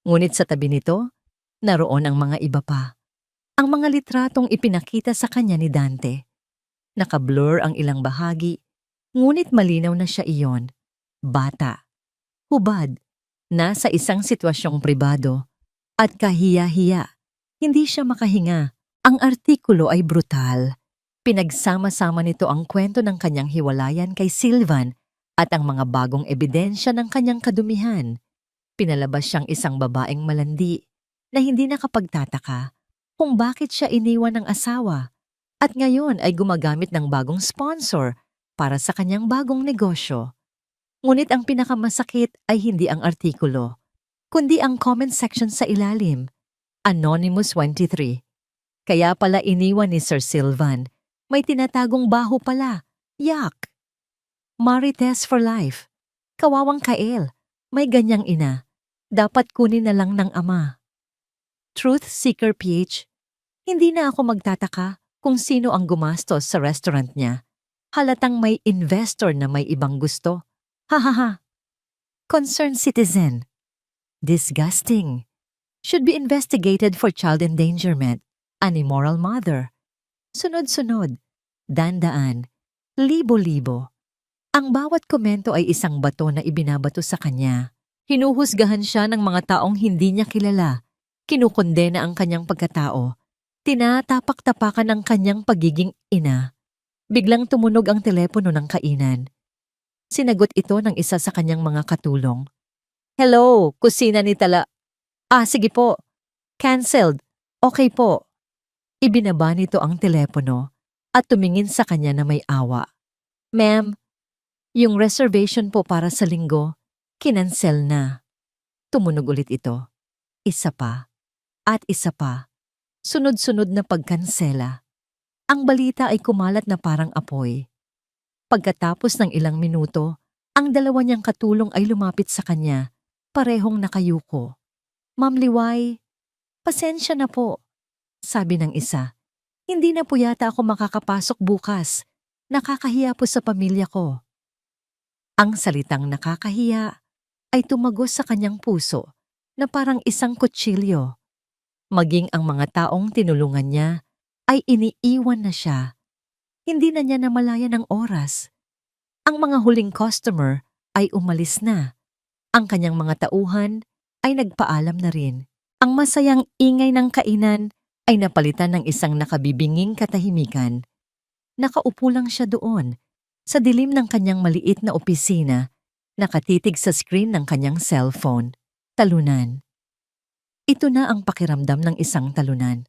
Ngunit sa tabi nito, naroon ang mga iba pa. Ang mga litratong ipinakita sa kanya ni Dante. Nakablur ang ilang bahagi, ngunit malinaw na siya iyon. Bata, hubad, nasa isang sitwasyong pribado, at kahiya-hiya. Hindi siya makahinga. Ang artikulo ay brutal. Pinagsama-sama nito ang kwento ng kanyang hiwalayan kay Silvan at ang mga bagong ebidensya ng kanyang kadumihan. Pinalabas siyang isang babaeng malandi na hindi nakapagtataka kung bakit siya iniwan ng asawa at ngayon ay gumagamit ng bagong sponsor para sa kanyang bagong negosyo. Ngunit ang pinakamasakit ay hindi ang artikulo, kundi ang comment section sa ilalim. Anonymous 23. Kaya pala iniwan ni Sir Silvan. May tinatagong baho pala. Yak! Marites for life. Kawawang Kael. May ganyang ina. Dapat kunin na lang ng ama. Truth Seeker PH. Hindi na ako magtataka kung sino ang gumastos sa restaurant niya. Halatang may investor na may ibang gusto. Hahaha. Concerned citizen. Disgusting. Should be investigated for child endangerment. An immoral mother. Sunod-sunod. Dandaan. Libo-libo. Ang bawat komento ay isang bato na ibinabato sa kanya. Hinuhusgahan siya ng mga taong hindi niya kilala. Kinukondena ang kanyang pagkatao. Tinatapak-tapakan ang kanyang pagiging ina. Biglang tumunog ang telepono ng kainan. Sinagot ito ng isa sa kanyang mga katulong. Hello, kusina ni Tala. Sige po. Cancelled. Okay po. Ibinaba nito ang telepono at tumingin sa kanya na may awa. Ma'am, yung reservation po para sa linggo, kinansel na. Tumunog ulit ito. Isa pa. At isa pa. Sunod-sunod na pagkansela. Ang balita ay kumalat na parang apoy. Pagkatapos ng ilang minuto, ang dalawa niyang katulong ay lumapit sa kanya, parehong nakayuko. Ma'am Liway, pasensya na po. Sabi ng isa, hindi na po yata ako makakapasok bukas. Nakakahiya po sa pamilya ko. Ang salitang nakakahiya ay tumagos sa kanyang puso na parang isang kutsilyo. Maging ang mga taong tinulungan niya ay iniiwan na siya. Hindi na niya namalayan ng oras. Ang mga huling customer ay umalis na. Ang kanyang mga tauhan ay nagpaalam na rin. Ang masayang ingay ng kainan ay napalitan ng isang nakabibinging katahimikan. Nakaupo lang siya doon, sa dilim ng kanyang maliit na opisina, nakatitig sa screen ng kanyang cellphone. Talunan. Ito na ang pakiramdam ng isang talunan.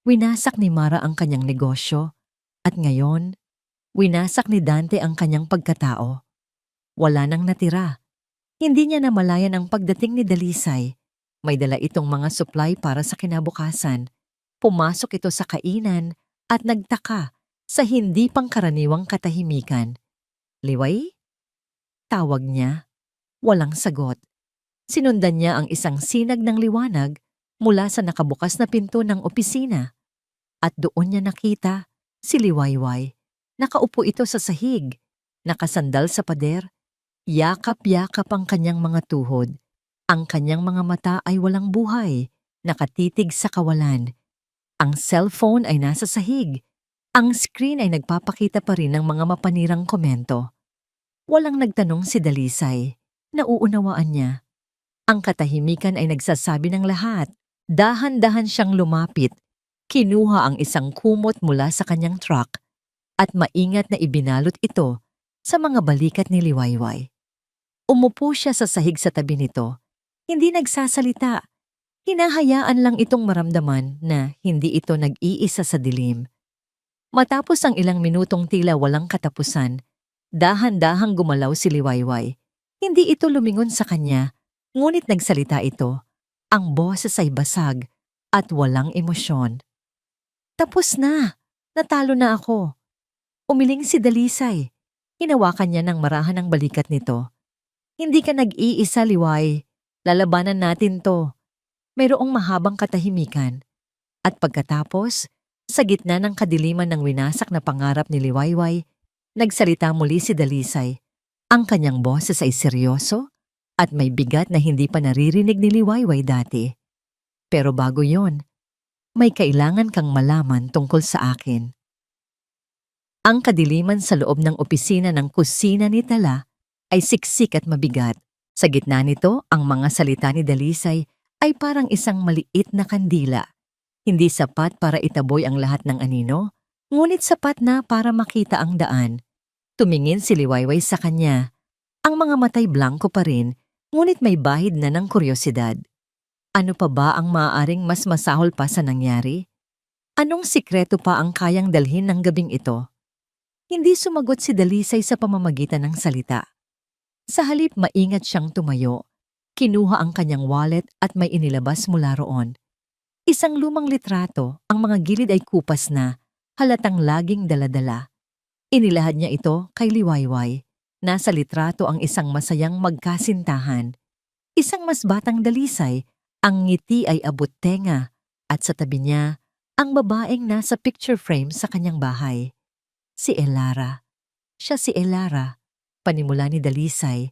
Winasak ni Mara ang kanyang negosyo, at ngayon, winasak ni Dante ang kanyang pagkatao. Wala nang natira. Hindi niya namalayan ang pagdating ni Dalisay. May dala itong mga supply para sa kinabukasan. Pumasok ito sa kainan at nagtaka sa hindi pangkaraniwang katahimikan. Liway? Tawag niya. Walang sagot. Sinundan niya ang isang sinag ng liwanag mula sa nakabukas na pinto ng opisina. At doon niya nakita si Liwayway. Nakaupo ito sa sahig, nakasandal sa pader. Yakap-yakap ang kanyang mga tuhod. Ang kanyang mga mata ay walang buhay, nakatitig sa kawalan. Ang cellphone ay nasa sahig. Ang screen ay nagpapakita pa rin ng mga mapanirang komento. Walang nagtanong si Dalisay. Nauunawaan niya. Ang katahimikan ay nagsasabi ng lahat. Dahan-dahan siyang lumapit. Kinuha ang isang kumot mula sa kanyang truck at maingat na ibinalot ito sa mga balikat ni Liwayway. Umupo siya sa sahig sa tabi nito. Hindi nagsasalita. Hinahayaan lang itong maramdaman na hindi ito nag-iisa sa dilim. Matapos ang ilang minutong tila walang katapusan, dahan-dahang gumalaw si Liwayway. Hindi ito lumingon sa kanya, ngunit nagsalita ito. Ang boses ay basag at walang emosyon. Tapos na! Natalo na ako. Umiling si Dalisay. Hinawakan niya ng marahan ang balikat nito. Hindi ka nag-iisa, Liway. Lalabanan natin to. Mayroong mahabang katahimikan. At pagkatapos, sa gitna ng kadiliman ng winasak na pangarap ni Liwayway, nagsalita muli si Dalisay. Ang kanyang boses ay seryoso at may bigat na hindi pa naririnig ni Liwayway dati. Pero bago yon, may kailangan kang malaman tungkol sa akin. Ang kadiliman sa loob ng opisina ng kusina ni Tala ay siksik at mabigat. Sa gitna nito, ang mga salita ni Dalisay ay parang isang maliit na kandila. Hindi sapat para itaboy ang lahat ng anino, ngunit sapat na para makita ang daan. Tumingin si Liwayway sa kanya. Ang mga matay blanco pa rin, ngunit may bahid na ng kuryosidad. Ano pa ba ang maaaring mas masahol pa sa nangyari? Anong sikreto pa ang kayang dalhin ng gabing ito? Hindi sumagot si Dalisay sa pamamagitan ng salita. Sa halip maingat siyang tumayo, kinuha ang kanyang wallet at may inilabas mula roon. Isang lumang litrato, ang mga gilid ay kupas na, halatang laging daladala. Inilahad niya ito kay Liwayway. Nasa litrato ang isang masayang magkasintahan. Isang mas batang Dalisay, ang ngiti ay abot tenga, at sa tabi niya, ang babaeng nasa picture frame sa kanyang bahay. Si Elara. Siya si Elara. Panimula ni Dalisay,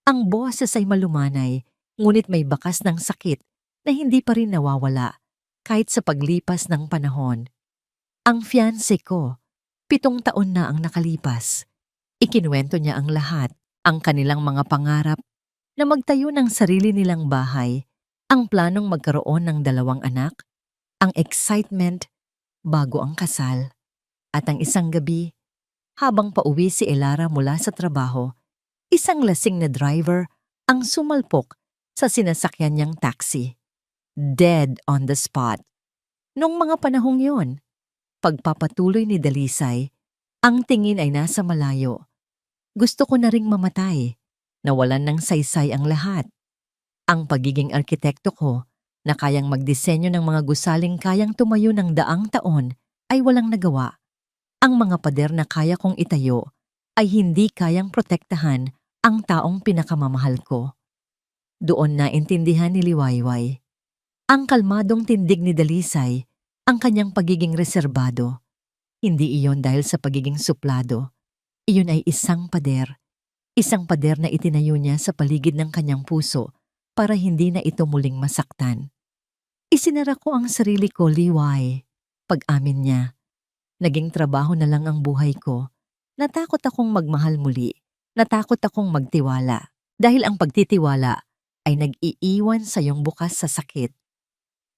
Ang boses ay malumanay, ngunit may bakas ng sakit na hindi pa rin nawawala kahit sa paglipas ng panahon. Ang fiancé ko, 7 taon na ang nakalipas. Ikinuwento niya ang lahat, ang kanilang mga pangarap na magtayo ng sarili nilang bahay, ang planong magkaroon ng 2 anak, ang excitement bago ang kasal. At ang isang gabi, habang pauwi si Elara mula sa trabaho, isang lasing na driver ang sumalpok sa sinasakyan niyang taxi. Dead on the spot. Nung mga panahong yon, pagpapatuloy ni Dalisay, ang tingin ay nasa malayo. Gusto ko na ring mamatay, nawalan ng saysay ang lahat. Ang pagiging arkitekto ko, na kayang magdisenyo ng mga gusaling kayang tumayo ng 100 taon, ay walang nagawa. Ang mga pader na kaya kong itayo ay hindi kayang protektahan ang taong pinakamamahal ko. Doon naintindihan ni Liwayway. Ang kalmadong tindig ni Dalisay, ang kanyang pagiging reserbado. Hindi iyon dahil sa pagiging suplado. Iyon ay isang pader. Isang pader na itinayo niya sa paligid ng kanyang puso para hindi na ito muling masaktan. Isinara ko ang sarili ko, Liway. Pag-amin niya. Naging trabaho na lang ang buhay ko. Natakot akong magmahal muli. Natakot akong magtiwala. Dahil ang pagtitiwala ay nag-iiwan sa iyong bukas sa sakit.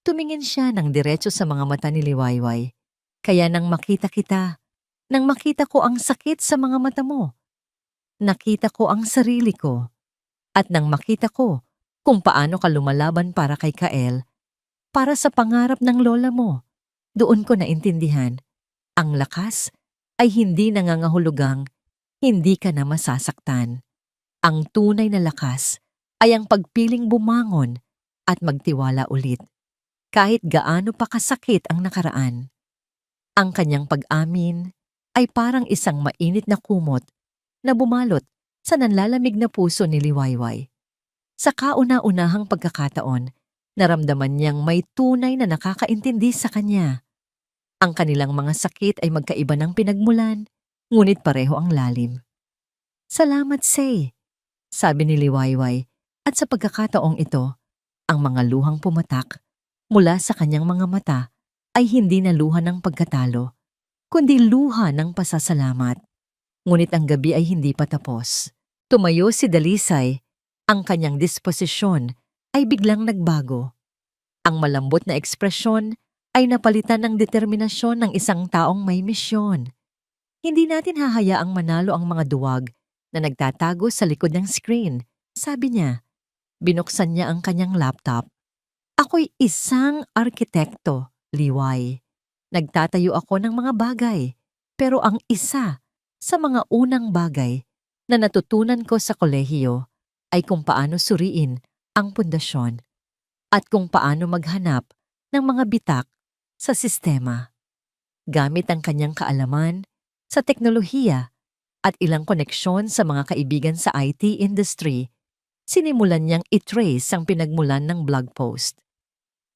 Tumingin siya ng diretso sa mga mata ni Liwayway. Kaya nang makita kita, nang makita ko ang sakit sa mga mata mo, nakita ko ang sarili ko. At nang makita ko kung paano ka lumalaban para kay Kael, para sa pangarap ng lola mo, doon ko naintindihan. Ang lakas ay hindi nangangahulugang hindi ka na masasaktan. Ang tunay na lakas ay ang pagpiling bumangon at magtiwala ulit. Kahit gaano pa kasakit ang nakaraan. Ang kanyang pag-amin ay parang isang mainit na kumot na bumalot sa nanlalamig na puso ni Liwayway. Sa kauna-unahang pagkakataon, naramdaman niyang may tunay na nakakaintindi sa kanya. Ang kanilang mga sakit ay magkaiba ng pinagmulan, ngunit pareho ang lalim. Salamat, Say, sabi ni Liwayway, at sa pagkakataong ito, ang mga luhang pumatak mula sa kanyang mga mata ay hindi na luha ng pagkatalo, kundi luha ng pasasalamat. Ngunit ang gabi ay hindi pa tapos. Tumayo si Dalisay, ang kanyang disposisyon ay biglang nagbago. Ang malambot na ekspresyon ay napalitan ng determinasyon ng isang taong may misyon. Hindi natin hahayaang manalo ang mga duwag na nagtatago sa likod ng screen, sabi niya. Binuksan niya ang kanyang laptop. Ako'y isang arkitekto, Liway. Nagtatayo ako ng mga bagay, pero ang isa sa mga unang bagay na natutunan ko sa kolehiyo ay kung paano suriin ang pundasyon at kung paano maghanap ng mga bitak sa sistema. Gamit ang kanyang kaalaman sa teknolohiya at ilang koneksyon sa mga kaibigan sa IT industry, sinimulan niyang i-trace ang pinagmulan ng blog post.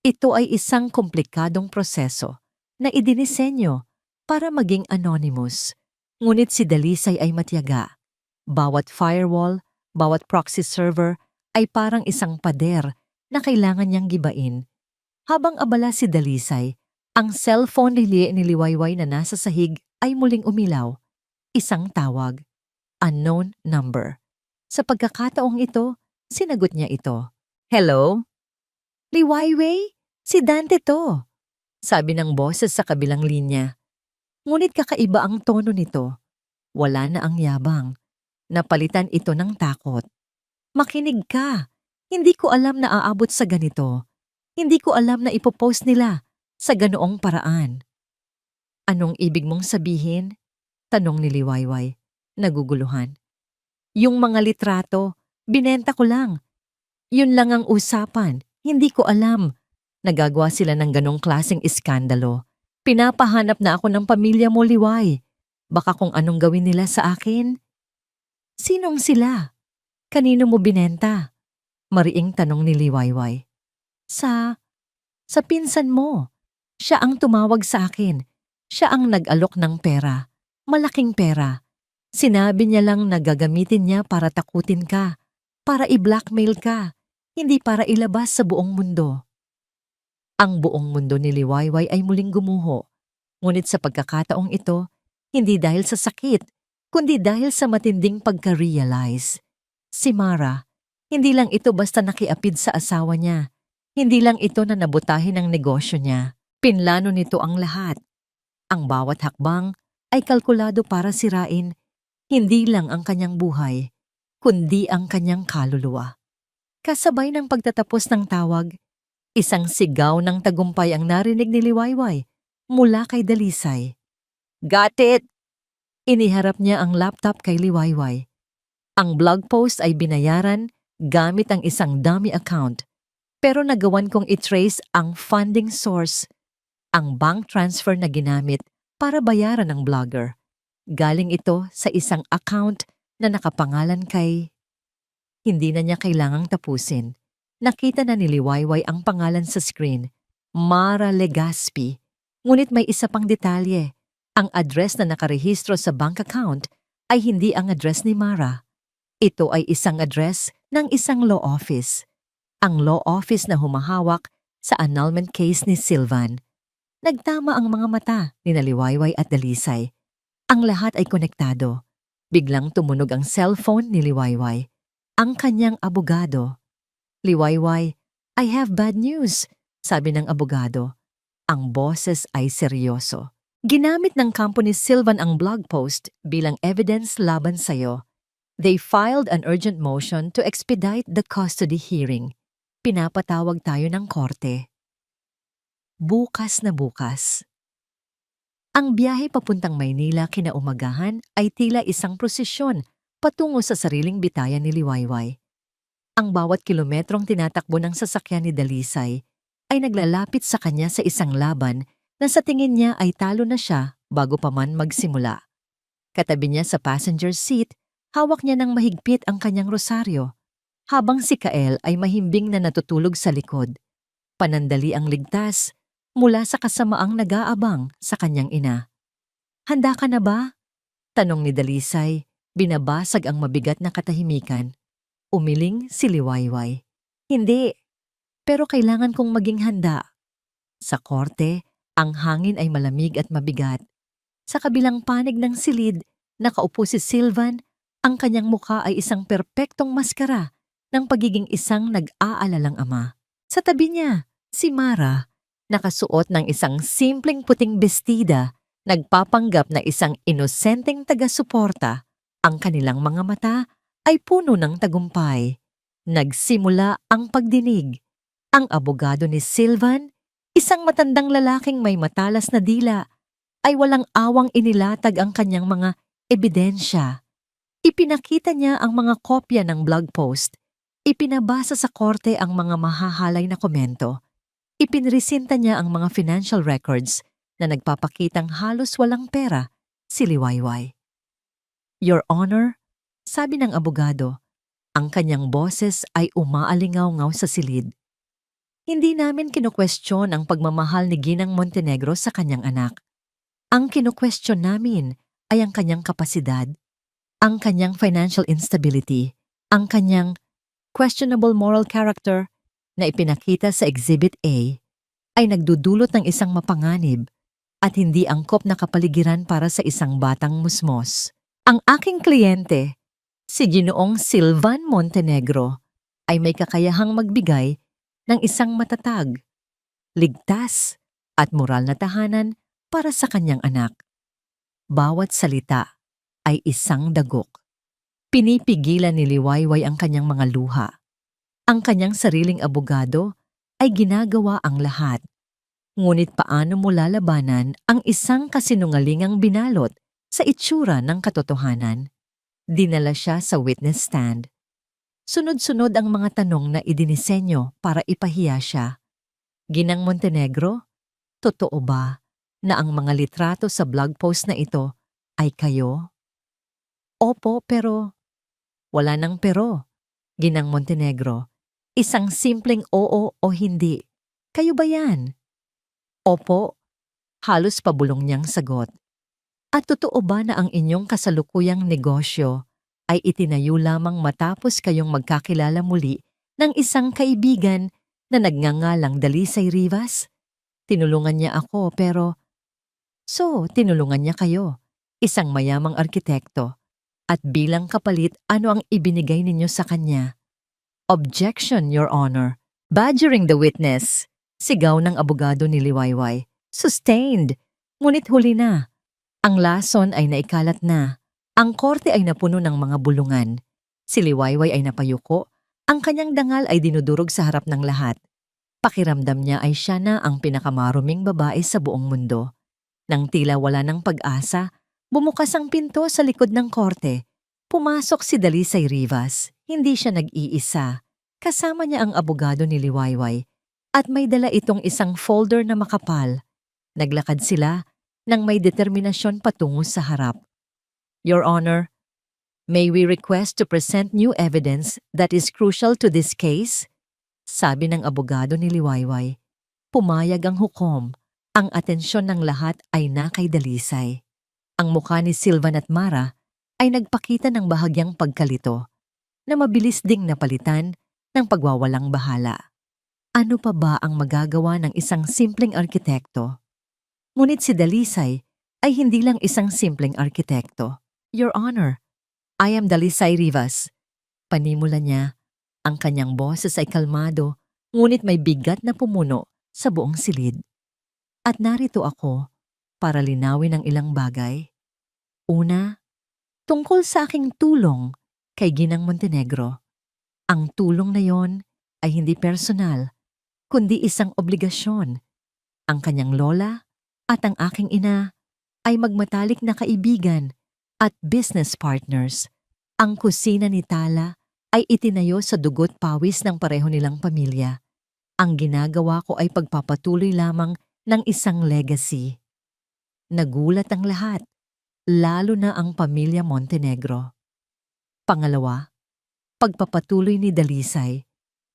Ito ay isang komplikadong proseso na idinisenyo para maging anonymous. Ngunit si Dalisay ay matiyaga. Bawat firewall, bawat proxy server ay parang isang pader na kailangan niyang gibain. Habang abala si Dalisay, ang cellphone ni Liwayway na nasa sahig ay muling umilaw. Isang tawag. Unknown number. Sa pagkakataong ito, sinagot niya ito. Hello? Liwayway? Si Dante to, sabi ng boses sa kabilang linya. Ngunit kakaiba ang tono nito. Wala na ang yabang. Napalitan ito ng takot. Makinig ka. Hindi ko alam na aabot sa ganito. Hindi ko alam na ipopost nila sa ganoong paraan. Anong ibig mong sabihin? Tanong ni Liwayway, naguguluhan. Yung mga litrato, binenta ko lang. Yun lang ang usapan. Hindi ko alam. Nagagawa sila ng ganong klaseng iskandalo. Pinapahanap na ako ng pamilya mo, Liway. Baka kung anong gawin nila sa akin. Sinong sila? Kanino mo binenta? Mariing tanong ni Liwayway. Sa pinsan mo. Siya ang tumawag sa akin. Siya ang nag-alok ng pera. Malaking pera. Sinabi niya lang na gagamitin niya para takutin ka. para i-blackmail ka, hindi para ilabas sa buong mundo. Ang buong mundo ni Liwayway ay muling gumuho, ngunit sa pagkakataong ito, hindi dahil sa sakit, kundi dahil sa matinding pagka-realize. Si Mara, hindi lang ito basta nakiapid sa asawa niya. Hindi lang ito na nabutahin ang negosyo niya. Pinlano nito ang lahat. Ang bawat hakbang ay kalkulado para sirain hindi lang ang kanyang buhay, kundi ang kanyang kaluluwa. Kasabay ng pagtatapos ng tawag, isang sigaw ng tagumpay ang narinig ni Liwayway mula kay Dalisay. Got it! Iniharap niya ang laptop kay Liwayway. Ang blog post ay binayaran gamit ang isang dummy account, pero nagawan kong i-trace ang funding source, ang bank transfer na ginamit para bayaran ng blogger. Galing ito sa isang account na nakapangalan kay... Hindi na niya kailangang tapusin. Nakita na ni Liwayway ang pangalan sa screen, Mara Legaspi. Ngunit may isa pang detalye. Ang address na nakarehistro sa bank account ay hindi ang address ni Mara. Ito ay isang address ng isang law office. Ang law office na humahawak sa annulment case ni Sylvan. Nagtama ang mga mata ni Liwayway at Dalisay. Ang lahat ay konektado. Biglang tumunog ang cellphone ni Liwayway. Ang kanyang abogado. Liwayway, I have bad news, sabi ng abogado. Ang boses ay seryoso. Ginamit ng company Sylvan ang blog post bilang evidence laban sa'yo. They filed an urgent motion to expedite the custody hearing. Pinapatawag tayo ng korte. Bukas na bukas. Ang biyahe papuntang Maynila kinaumagahan ay tila isang prosesyon patungo sa sariling bitayan ni Liwayway. Ang bawat kilometrong tinatakbo ng sasakyan ni Dalisay ay naglalapit sa kanya sa isang laban na sa tingin niya ay talo na siya bago pa man magsimula. Katabi niya sa passenger seat, hawak niya ng mahigpit ang kanyang rosaryo, habang si Kael ay mahimbing na natutulog sa likod. Panandali ang ligtas mula sa kasamaang nag-aabang sa kanyang ina. Handa ka na ba? Tanong ni Dalisay, binabasag ang mabigat na katahimikan. Umiling si Liwayway. Hindi, pero kailangan kong maging handa. Sa korte, ang hangin ay malamig at mabigat. Sa kabilang panig ng silid, nakaupo si Sylvan, ang kanyang mukha ay isang perpektong maskara ng pagiging isang nag-aalalang ama. Sa tabi niya, si Mara, nakasuot ng isang simpleng puting bestida, nagpapanggap na isang inosenteng taga-suporta. Ang kanilang mga mata ay puno ng tagumpay. Nagsimula ang pagdinig. Ang abogado ni Sylvan, isang matandang lalaking may matalas na dila, ay walang awang inilatag ang kanyang mga ebidensya. Ipinakita niya ang mga kopya ng blog post. Ipinabasa sa korte ang mga mahahalay na komento. Ipinresinta niya ang mga financial records na nagpapakitang halos walang pera si Liwayway. Your Honor, sabi ng abogado, ang kanyang boses ay umaalingaw-ngaw sa silid. Hindi namin kinukwestiyon ang pagmamahal ni Ginang Montenegro sa kanyang anak. Ang kinukwestiyon namin ay ang kanyang kapasidad, ang kanyang financial instability, ang kanyang questionable moral character na ipinakita sa Exhibit A ay nagdudulot ng isang mapanganib at hindi angkop na kapaligiran para sa isang batang musmos. Ang aking kliyente, si Ginoong Sylvan Montenegro, ay may kakayahang magbigay ng isang matatag, ligtas at moral na tahanan para sa kanyang anak. Bawat salita ay isang dagok. Pinipigilan ni Liwayway ang kanyang mga luha. Ang kanyang sariling abogado ay ginagawa ang lahat. Ngunit paano mo lalabanan ang isang kasinungalingang binalot sa itsura ng katotohanan? Dinala siya sa witness stand. Sunod-sunod ang mga tanong na idinisenyo para ipahiya siya. Ginang Montenegro, totoo ba na ang mga litrato sa blog post na ito ay kayo? Opo, pero... Wala nang pero. Ginang Montenegro, isang simpleng oo o hindi. Kayo ba yan? Opo, halos pabulong niyang sagot. At totoo ba na ang inyong kasalukuyang negosyo ay itinayo lamang matapos kayong magkakilala muli ng isang kaibigan na nagngangalang Dalisay Rivas? Tinulungan niya ako tinulungan niya kayo, isang mayamang arkitekto. At bilang kapalit, ano ang ibinigay ninyo sa kanya? Objection, Your Honor. Badgering the witness. Sigaw ng abogado ni Liwayway. Sustained. Ngunit huli na. Ang lason ay naikalat na. Ang korte ay napuno ng mga bulungan. Si Liwayway ay napayuko. Ang kanyang dangal ay dinudurog sa harap ng lahat. Pakiramdam niya ay siya na ang pinakamaruming babae sa buong mundo. Nang tila wala ng pag-asa, bumukas ang pinto sa likod ng korte. Pumasok si Dalisay Rivas. Hindi siya nag-iisa. Kasama niya ang abogado ni Liwayway at may dala itong isang folder na makapal. Naglakad sila nang may determinasyon patungo sa harap. Your Honor, may we request to present new evidence that is crucial to this case? Sabi ng abogado ni Liwayway. Pumayag ang hukom. Ang atensyon ng lahat ay na kay Dalisay. Ang mukha ni Sylvan at Mara ay nagpakita ng bahagyang pagkalito na mabilis ding napalitan ng pagwawalang bahala. Ano pa ba ang magagawa ng isang simpleng arkitekto? Ngunit si Dalisay ay hindi lang isang simpleng arkitekto. Your Honor, I am Dalisay Rivas. Panimula niya, ang kanyang boses ay kalmado, ngunit may bigat na pumuno sa buong silid. At narito ako para linawin ang ilang bagay. Una, tungkol sa aking tulong kay Ginang Montenegro. Ang tulong na yon ay hindi personal, kundi isang obligasyon. Ang kanyang lola at ang aking ina ay magmatalik na kaibigan at business partners. Ang kusina ni Tala ay itinayo sa dugo't pawis ng pareho nilang pamilya. Ang ginagawa ko ay pagpapatuloy lamang ng isang legacy. Nagulat ang lahat, lalo na ang pamilya Montenegro. Pangalawa, pagpapatuloy ni Dalisay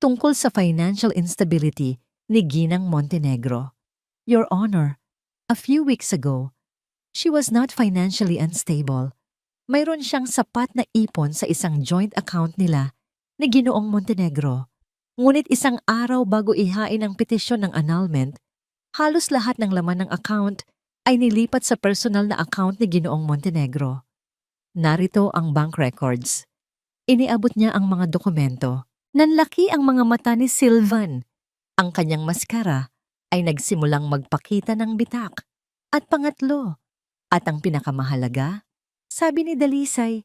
tungkol sa financial instability ni Ginang Montenegro. Your Honor, a few weeks ago, she was not financially unstable. Mayroon siyang sapat na ipon sa isang joint account nila ni Ginoong Montenegro. Ngunit isang araw bago ihain ang petisyon ng annulment, halos lahat ng laman ng account ay nilipat sa personal na account ni Ginoong Montenegro. Narito ang bank records. Iniabot niya ang mga dokumento. Nanlaki ang mga mata ni Sylvan. Ang kanyang maskara ay nagsimulang magpakita ng bitak. At pangatlo, at ang pinakamahalaga, sabi ni Dalisay,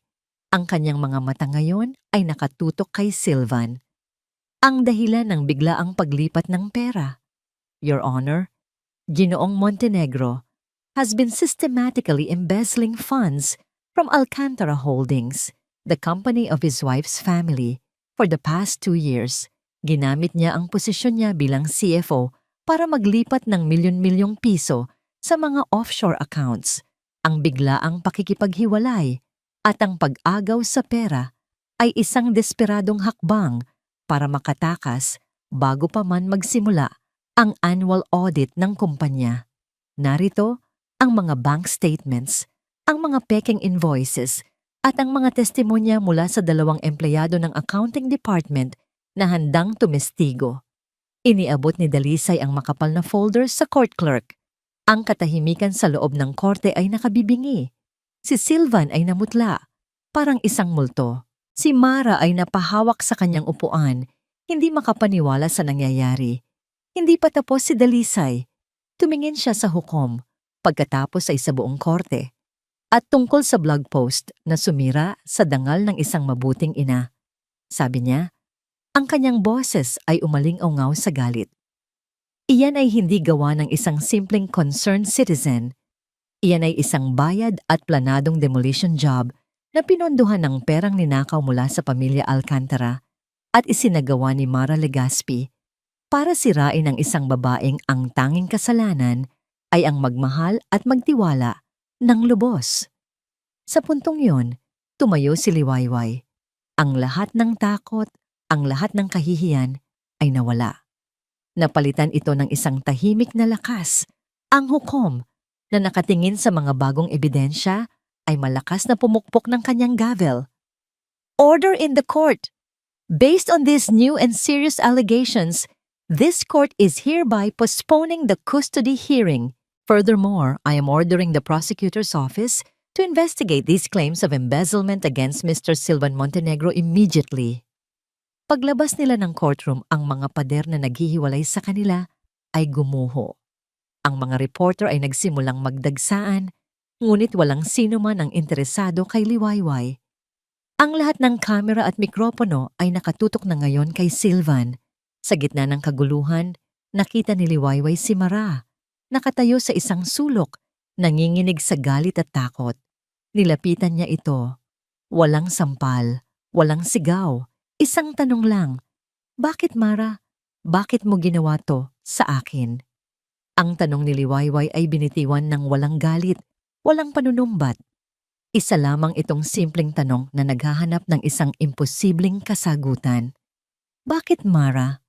ang kanyang mga mata ngayon ay nakatutok kay Sylvan. Ang dahilan ng biglaang paglipat ng pera. Your Honor, Ginoong Montenegro has been systematically embezzling funds from Alcantara Holdings, the company of his wife's family, for the past 2 years. Ginamit niya ang posisyon niya bilang CFO para maglipat ng milyon-milyong piso sa mga offshore accounts. Ang biglaang pakikipaghiwalay at ang pag-agaw sa pera ay isang desperadong hakbang para makatakas bago pa man magsimula ang annual audit ng kumpanya. Narito ang mga bank statements, ang mga peking invoices, at ang mga testimonya mula sa 2 empleyado ng accounting department na handang tumestigo. Iniabot ni Dalisay ang makapal na folder sa court clerk. Ang katahimikan sa loob ng korte ay nakabibingi. Si Sylvan ay namutla, parang isang multo. Si Mara ay napahawak sa kanyang upuan, hindi makapaniwala sa nangyayari. Hindi pa tapos si Dalisay. Tumingin siya sa hukom, pagkatapos ay sa buong korte. At tungkol sa blog post na sumira sa dangal ng isang mabuting ina. Sabi niya, ang kanyang boses ay umaling-ungaw sa galit. Iyan ay hindi gawa ng isang simpleng concerned citizen. Iyan ay isang bayad at planadong demolition job na pinondohan ng perang ninakaw mula sa pamilya Alcantara at isinagawa ni Mara Legaspi para sirain ang isang babaeng ang tanging kasalanan ay ang magmahal at magtiwala ng lubos. Sa puntong yon, tumayo si Liwayway. Ang lahat ng takot, ang lahat ng kahihiyan ay nawala. Napalitan ito ng isang tahimik na lakas. Ang hukom na nakatingin sa mga bagong ebidensya ay malakas na pumukpok ng kanyang gavel. Order in the court. Based on these new and serious allegations, this court is hereby postponing the custody hearing. Furthermore, I am ordering the prosecutor's office to investigate these claims of embezzlement against Mr. Silvan Montenegro immediately. Paglabas nila ng courtroom, ang mga pader na naghihiwalay sa kanila ay gumuho. Ang mga reporter ay nagsimulang magdagsaan, ngunit walang sino man ang interesado kay Liwayway. Ang lahat ng kamera at mikropono ay nakatutok na ngayon kay Silvan. Sa gitna ng kaguluhan, nakita ni Liwayway si Mara. Nakatayo sa isang sulok, nanginginig sa galit at takot. Nilapitan niya ito. Walang sampal, walang sigaw. Isang tanong lang, "Bakit, Mara? Bakit mo ginawa to sa akin?" Ang tanong ni Liwayway ay binitiwan ng walang galit, walang panunumbat. Isa lamang itong simpleng tanong na naghahanap ng isang imposibleng kasagutan. "Bakit, Mara?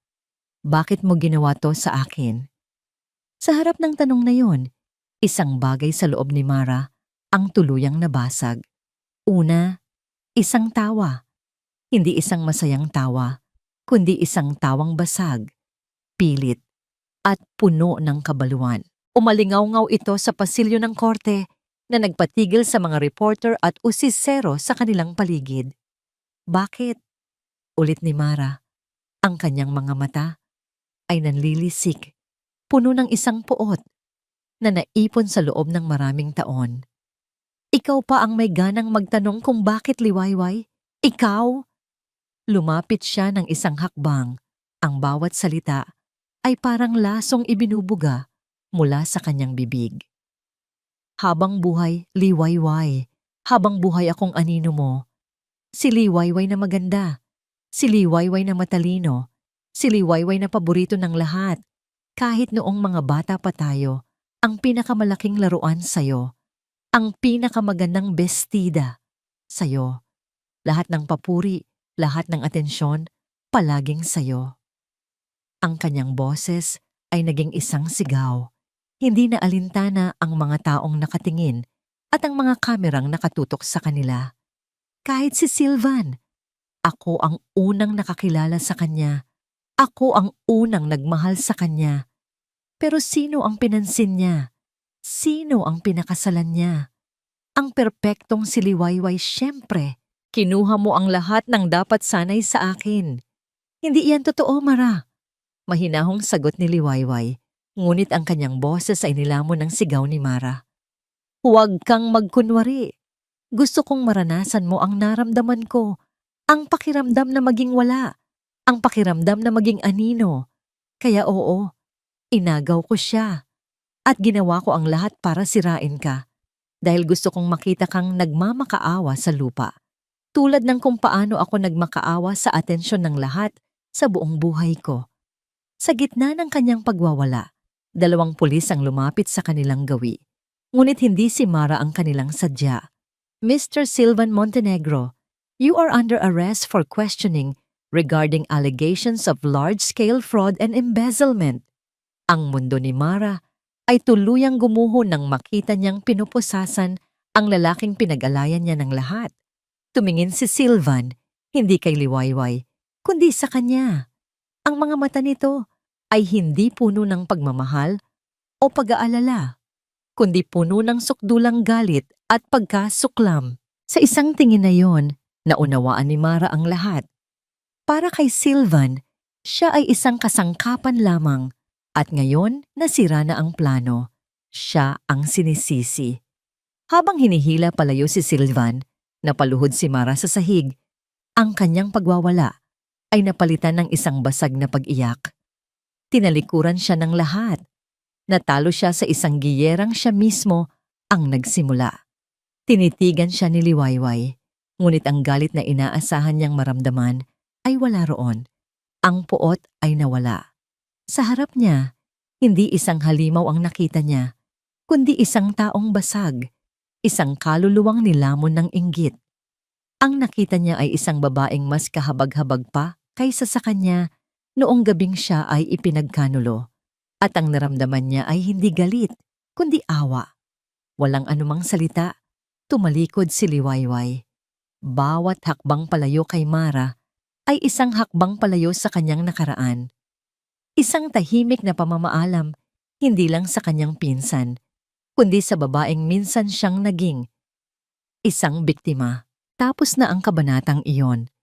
Bakit mo ginawa to sa akin?" Sa harap ng tanong na yon, isang bagay sa loob ni Mara ang tuluyang nabasag. Una, isang tawa. Hindi isang masayang tawa, kundi isang tawang basag, pilit, at puno ng kabaluan. Umalingaw-ngaw ito sa pasilyo ng korte na nagpatigil sa mga reporter at usisero sa kanilang paligid. "Bakit?" ulit ni Mara. Ang kanyang mga mata ay nanlilisik, puno ng isang puot na naipon sa loob ng maraming taon. "Ikaw pa ang may ganang magtanong kung bakit, Liwayway? Ikaw?" Lumapit siya ng isang hakbang. Ang bawat salita ay parang lasong ibinubuga mula sa kanyang bibig. "Habang buhay, Liwayway. Habang buhay akong anino mo. Si Liwayway na maganda. Si Liwayway na matalino. Si Liwayway na paborito ng lahat. Kahit noong mga bata pa tayo, ang pinakamalaking laruan sa'yo. Ang pinakamagandang bestida sa'yo. Lahat ng papuri, lahat ng atensyon, palaging sa'yo." Ang kanyang boses ay naging isang sigaw. Hindi na alintana ang mga taong nakatingin at ang mga kamerang nakatutok sa kanila. Kahit si Silvan, ako ang unang nakakilala sa kanya. Ako ang unang nagmahal sa kanya. Pero sino ang pinansin niya? Sino ang pinakasalan niya? Ang perpektong si Liwayway, siyempre. Kinuha mo ang lahat ng dapat sanay sa akin. Hindi iyan totoo, Mara. Mahinahong sagot ni Liwayway. Ngunit ang kanyang boses ay nilamon ng sigaw ni Mara. "Huwag kang magkunwari. Gusto kong maranasan mo ang naramdaman ko. Ang pakiramdam na maging wala. Ang pakiramdam na maging anino. Kaya oo, inagaw ko siya. At ginawa ko ang lahat para sirain ka. Dahil gusto kong makita kang nagmamakaawa sa lupa. Tulad ng kung paano ako nagmakaawa sa atensyon ng lahat sa buong buhay ko." Sa gitna ng kanyang pagwawala, 2 pulis ang lumapit sa kanilang gawi. Ngunit hindi si Mara ang kanilang sadya. "Mr. Silvan Montenegro, you are under arrest for questioning regarding allegations of large-scale fraud and embezzlement." Ang mundo ni Mara ay tuluyang gumuho nang makita niyang pinupusasan ang lalaking pinag-alayan niya ng lahat. Tumingin si Silvan, hindi kay Liwayway, kundi sa kanya. Ang mga mata nito ay hindi puno ng pagmamahal o pag-aalala, kundi puno ng sukdulang galit at pagkasuklam. Sa isang tingin na yon, naunawaan ni Mara ang lahat. Para kay Silvan, siya ay isang kasangkapan lamang at ngayon nasira na ang plano. Siya ang sinisisi. Habang hinihila palayo si Silvan, napaluhod si Mara sa sahig. Ang kanyang pagwawala ay napalitan ng isang basag na pag-iyak. Tinalikuran siya ng lahat. Natalo siya sa isang giyerang siya mismo ang nagsimula. Tinitigan siya ni Liwayway, ngunit ang galit na inaasahan niyang maramdaman ay wala roon. Ang puot ay nawala. Sa harap niya, hindi isang halimaw ang nakita niya, kundi isang taong basag, isang kaluluwang nilamon ng inggit. Ang nakita niya ay isang babaeng mas kahabag-habag pa kaysa sa kanya noong gabing siya ay ipinagkanulo. At ang naramdaman niya ay hindi galit, kundi awa. Walang anumang salita, tumalikod si Liwayway. Bawat hakbang palayo kay Mara ay isang hakbang palayo sa kanyang nakaraan. Isang tahimik na pamamaalam, hindi lang sa kanyang pinsan, kundi sa babaeng minsan siyang naging isang biktima. Tapos na ang kabanatang iyon.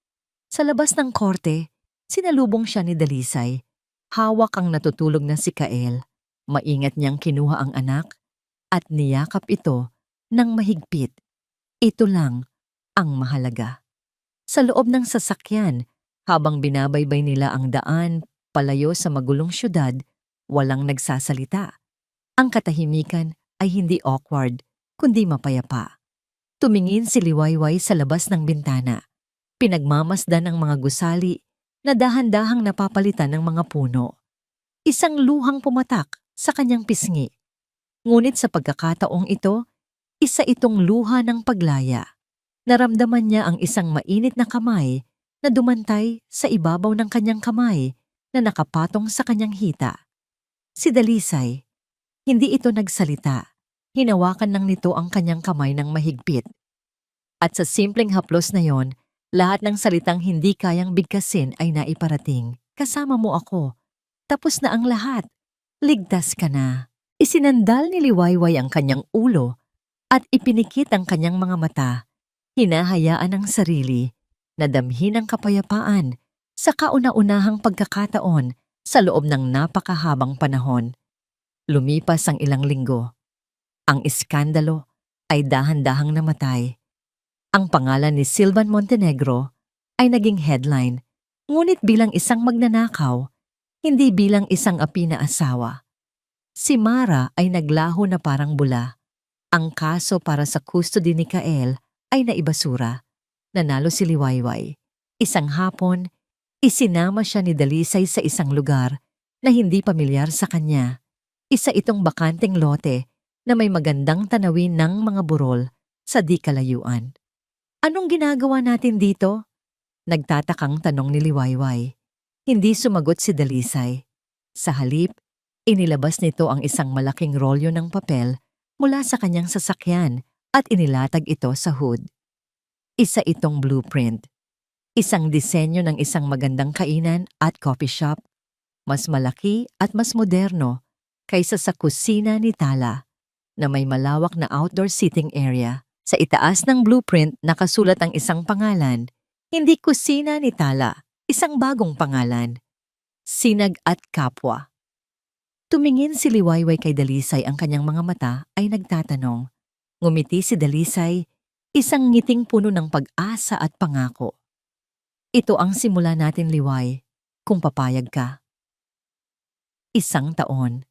Sa labas ng korte, sinalubong siya ni Dalisay. Hawak ang natutulog na si Kael. Maingat niyang kinuha ang anak at niyakap ito ng mahigpit. Ito lang ang mahalaga. Sa loob ng sasakyan, habang binabaybay nila ang daan palayo sa magulong syudad, walang nagsasalita. Ang katahimikan ay hindi awkward, kundi mapayapa. Tumingin si Liwayway sa labas ng bintana. Pinagmamasdan ang mga gusali na dahan-dahang napapalitan ng mga puno. Isang luhang pumatak sa kanyang pisngi. Ngunit sa pagkakataong ito, isa itong luha ng paglaya. Naramdaman niya ang isang mainit na kamay na dumantay sa ibabaw ng kanyang kamay na nakapatong sa kanyang hita. Si Dalisay, hindi ito nagsalita. Hinawakan lang nito ang kanyang kamay ng mahigpit. At sa simpleng haplos na yon, lahat ng salitang hindi kayang bigkasin ay naiparating. Kasama mo ako. Tapos na ang lahat. Ligtas ka na. Isinandal ni Liwayway ang kanyang ulo at ipinikit ang kanyang mga mata. Hinahayaan ang sarili na damhin ang kapayapaan sa kauna-unahang pagkakataon sa loob ng napakahabang panahon. Lumipas ang ilang linggo. Ang iskandalo ay dahan-dahang namatay. Ang pangalan ni Silvan Montenegro ay naging headline, ngunit bilang isang magnanakaw, hindi bilang isang api na asawa. Si Mara ay naglaho na parang bula. Ang kaso para sa custody ni Kael ay naibasura. Nanalo si Liwayway. Isang hapon, isinama siya ni Dalisay sa isang lugar na hindi pamilyar sa kanya. Isa itong bakanteng lote na may magandang tanawin ng mga burol sa di kalayuan. Anong ginagawa natin dito? Nagtatakang tanong ni Liwayway. Hindi sumagot si Dalisay. Sa halip, inilabas nito ang isang malaking rolyo ng papel mula sa kanyang sasakyan at inilatag ito sa hood. Isa itong blueprint. Isang disenyo ng isang magandang kainan at coffee shop. Mas malaki at mas moderno kaysa sa kusina ni Tala na may malawak na outdoor seating area. Sa itaas ng blueprint nakasulat ang isang pangalan. Hindi kusina ni Tala, isang bagong pangalan. Sinag at Kapwa. Tumingin si Liwayway kay Dalisay, ang kanyang mga mata ay nagtatanong. Ngumiti si Dalisay, isang ngiting puno ng pag-asa at pangako. Ito ang simula natin, Liway, kung papayag ka. Isang taon.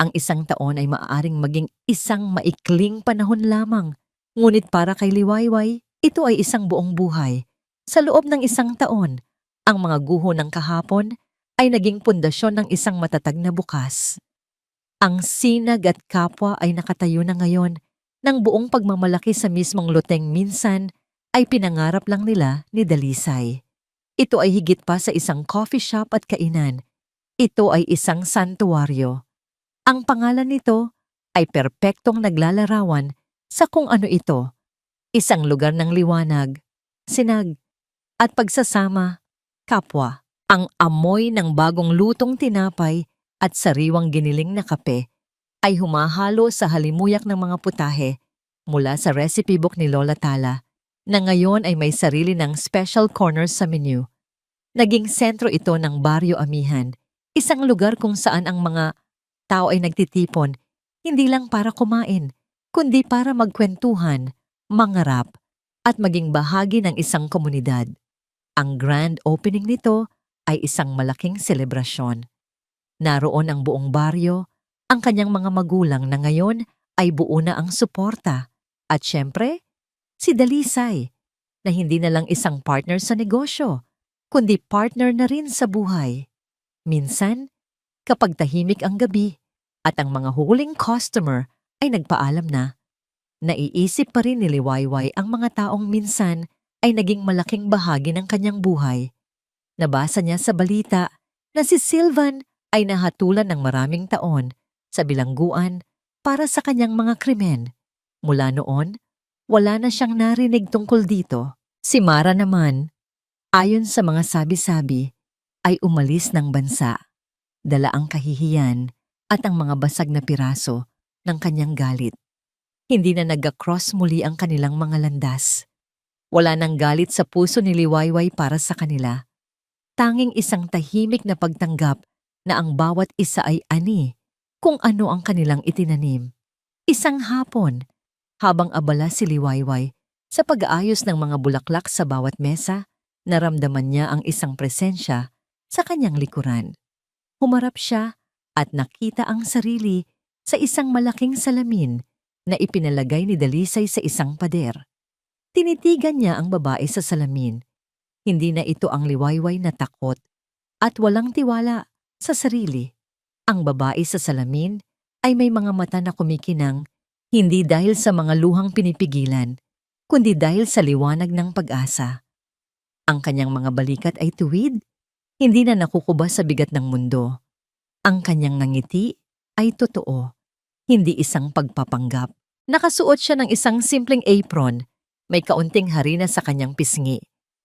Ang isang taon ay maaaring maging isang maikling panahon lamang. Ngunit para kay Liwayway, ito ay isang buong buhay. Sa loob ng isang taon, ang mga guho ng kahapon ay naging pundasyon ng isang matatag na bukas. Ang Sinag at Kapwa ay nakatayo na ngayon ng buong pagmamalaki sa mismong loteng minsan ay pinangarap lang nila ni Dalisay. Ito ay higit pa sa isang coffee shop at kainan. Ito ay isang santuwaryo. Ang pangalan nito ay perpektong naglalarawan sa kung ano ito. Isang lugar ng liwanag, sinag, at pagsasama, kapwa. Ang amoy ng bagong lutong tinapay at sariwang giniling na kape ay humahalo sa halimuyak ng mga putahe mula sa recipe book ni Lola Tala na ngayon ay may sarili ng special corners sa menu. Naging sentro ito ng Baryo Amihan, isang lugar kung saan ang mga tao ay nagtitipon, hindi lang para kumain, kundi para magkwentuhan, mangarap, at maging bahagi ng isang komunidad. Ang grand opening nito ay isang malaking selebrasyon. Naroon ang buong baryo, ang kanyang mga magulang na ngayon ay buo na ang suporta. At syempre, si Dalisay, na hindi na lang isang partner sa negosyo, kundi partner na rin sa buhay. Minsan, kapag tahimik ang gabi at ang mga huling customer ay nagpaalam na, naiisip pa rin ni Liwayway ang mga taong minsan ay naging malaking bahagi ng kanyang buhay. Nabasa niya sa balita na si Silvan ay nahatulan ng maraming taon sa bilangguan para sa kanyang mga krimen. Mula noon, wala na siyang narinig tungkol dito. Si Mara naman, ayon sa mga sabi-sabi, ay umalis ng bansa. Dala ang kahihiyan at ang mga basag na piraso ng kanyang galit. Hindi na nag-cross muli ang kanilang mga landas. Wala nang galit sa puso ni Liwayway para sa kanila. Tanging isang tahimik na pagtanggap na ang bawat isa ay ani kung ano ang kanilang itinanim. Isang hapon, habang abala si Liwayway sa pag-aayos ng mga bulaklak sa bawat mesa, naramdaman niya ang isang presensya sa kanyang likuran. Humarap siya at nakita ang sarili sa isang malaking salamin na ipinalagay ni Dalisay sa isang pader. Tinitigan niya ang babae sa salamin. Hindi na ito ang Liwayway na takot at walang tiwala sa sarili. Ang babae sa salamin ay may mga mata na kumikinang, hindi dahil sa mga luhang pinipigilan, kundi dahil sa liwanag ng pag-asa. Ang kanyang mga balikat ay tuwid, hindi na nakukuba sa bigat ng mundo. Ang kanyang ngiti ay totoo, hindi isang pagpapanggap. Nakasuot siya ng isang simpleng apron, may kaunting harina sa kanyang pisngi,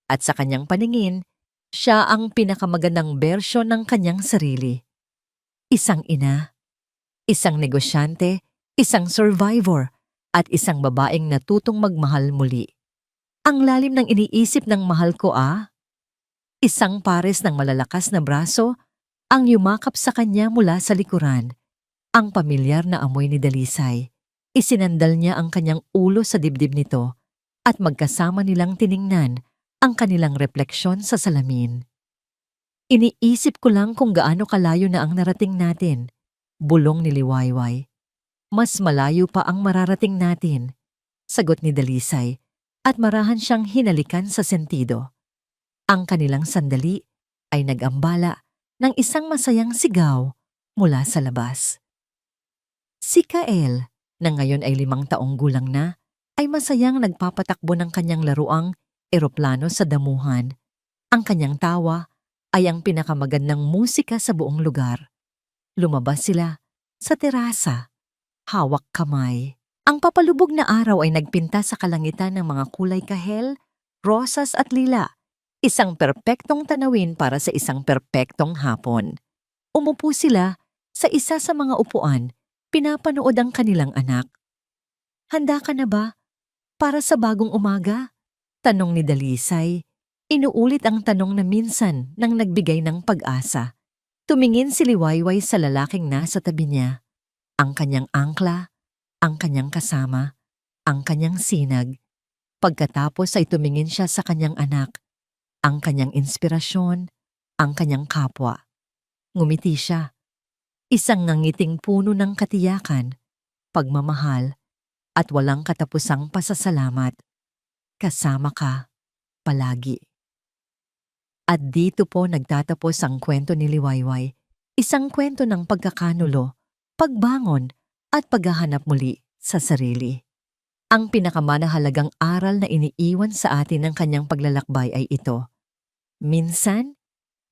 at sa kanyang paningin, siya ang pinakamagandang bersyon ng kanyang sarili. Isang ina, isang negosyante, isang survivor, at isang babaeng natutong magmahal muli. Ang lalim ng iniisip ng mahal ko isang pares ng malalakas na braso ang yumakap sa kanya mula sa likuran. Ang pamilyar na amoy ni Dalisay. Isinandal niya ang kanyang ulo sa dibdib nito at magkasama nilang tiningnan ang kanilang refleksyon sa salamin. Iniisip ko lang kung gaano kalayo na ang narating natin, bulong ni Liwayway. Mas malayo pa ang mararating natin, sagot ni Dalisay, at marahan siyang hinalikan sa sentido. Ang kanilang sandali ay nag-ambala ng isang masayang sigaw mula sa labas. Si Kael, na ngayon ay 5 taong gulang na, ay masayang nagpapatakbo ng kanyang laruang eroplano sa damuhan. Ang kanyang tawa ay ang pinakamagandang musika sa buong lugar. Lumabas sila sa terasa, hawak kamay. Ang papalubog na araw ay nagpinta sa kalangitan ng mga kulay kahel, rosas at lila. Isang perpektong tanawin para sa isang perpektong hapon. Umupo sila sa isa sa mga upuan, pinapanood ang kanilang anak. Handa ka na ba para sa bagong umaga? Tanong ni Dalisay. Inuulit ang tanong na minsan nang nagbigay ng pag-asa. Tumingin si Liwayway sa lalaking nasa tabi niya. Ang kanyang angkla, ang kanyang kasama, ang kanyang sinag. Pagkatapos ay tumingin siya sa kanyang anak, ang kanyang inspirasyon, ang kanyang kapwa. Ngumiti siya. Isang ngangiting puno ng katiyakan, pagmamahal, at walang katapusang pasasalamat. Kasama ka, palagi. At dito po nagtatapos ang kwento ni Liwayway, isang kwento ng pagkakanulo, pagbangon, at paghahanap muli sa sarili. Ang pinakamanahalagang aral na iniiwan sa atin ng kanyang paglalakbay ay ito. Minsan,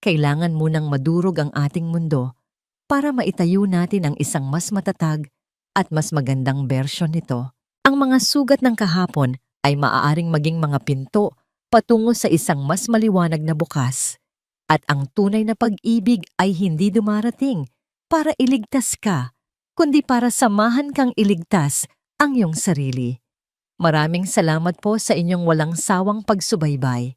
kailangan munang madurog ang ating mundo para maitayo natin ang isang mas matatag at mas magandang bersyon nito. Ang mga sugat ng kahapon ay maaaring maging mga pinto patungo sa isang mas maliwanag na bukas. At ang tunay na pag-ibig ay hindi dumarating para iligtas ka, kundi para samahan kang iligtas ang iyong sarili. Maraming salamat po sa inyong walang sawang pagsubaybay.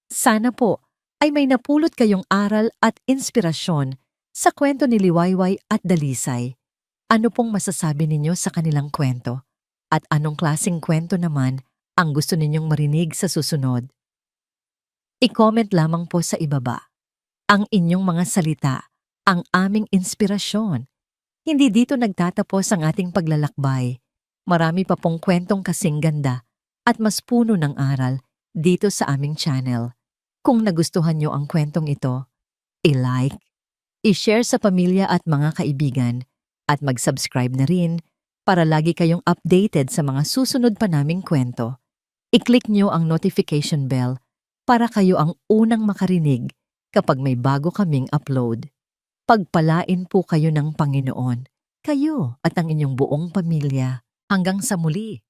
Sana po ay may napulot kayong aral at inspirasyon sa kwento ni Liwayway at Dalisay. Ano pong masasabi ninyo sa kanilang kwento? At anong klaseng kwento naman ang gusto ninyong marinig sa susunod? I-comment lamang po sa ibaba. Ang inyong mga salita, ang aming inspirasyon. Hindi dito nagtatapos ang ating paglalakbay. Marami pa pong kwentong kasing ganda at mas puno ng aral dito sa aming channel. Kung nagustuhan nyo ang kwentong ito, i-like, i-share sa pamilya at mga kaibigan, at mag-subscribe na rin para lagi kayong updated sa mga susunod pa naming kwento. I-click nyo ang notification bell para kayo ang unang makarinig kapag may bago kaming upload. Pagpalain po kayo ng Panginoon, kayo at ang inyong buong pamilya. Hanggang sa muli.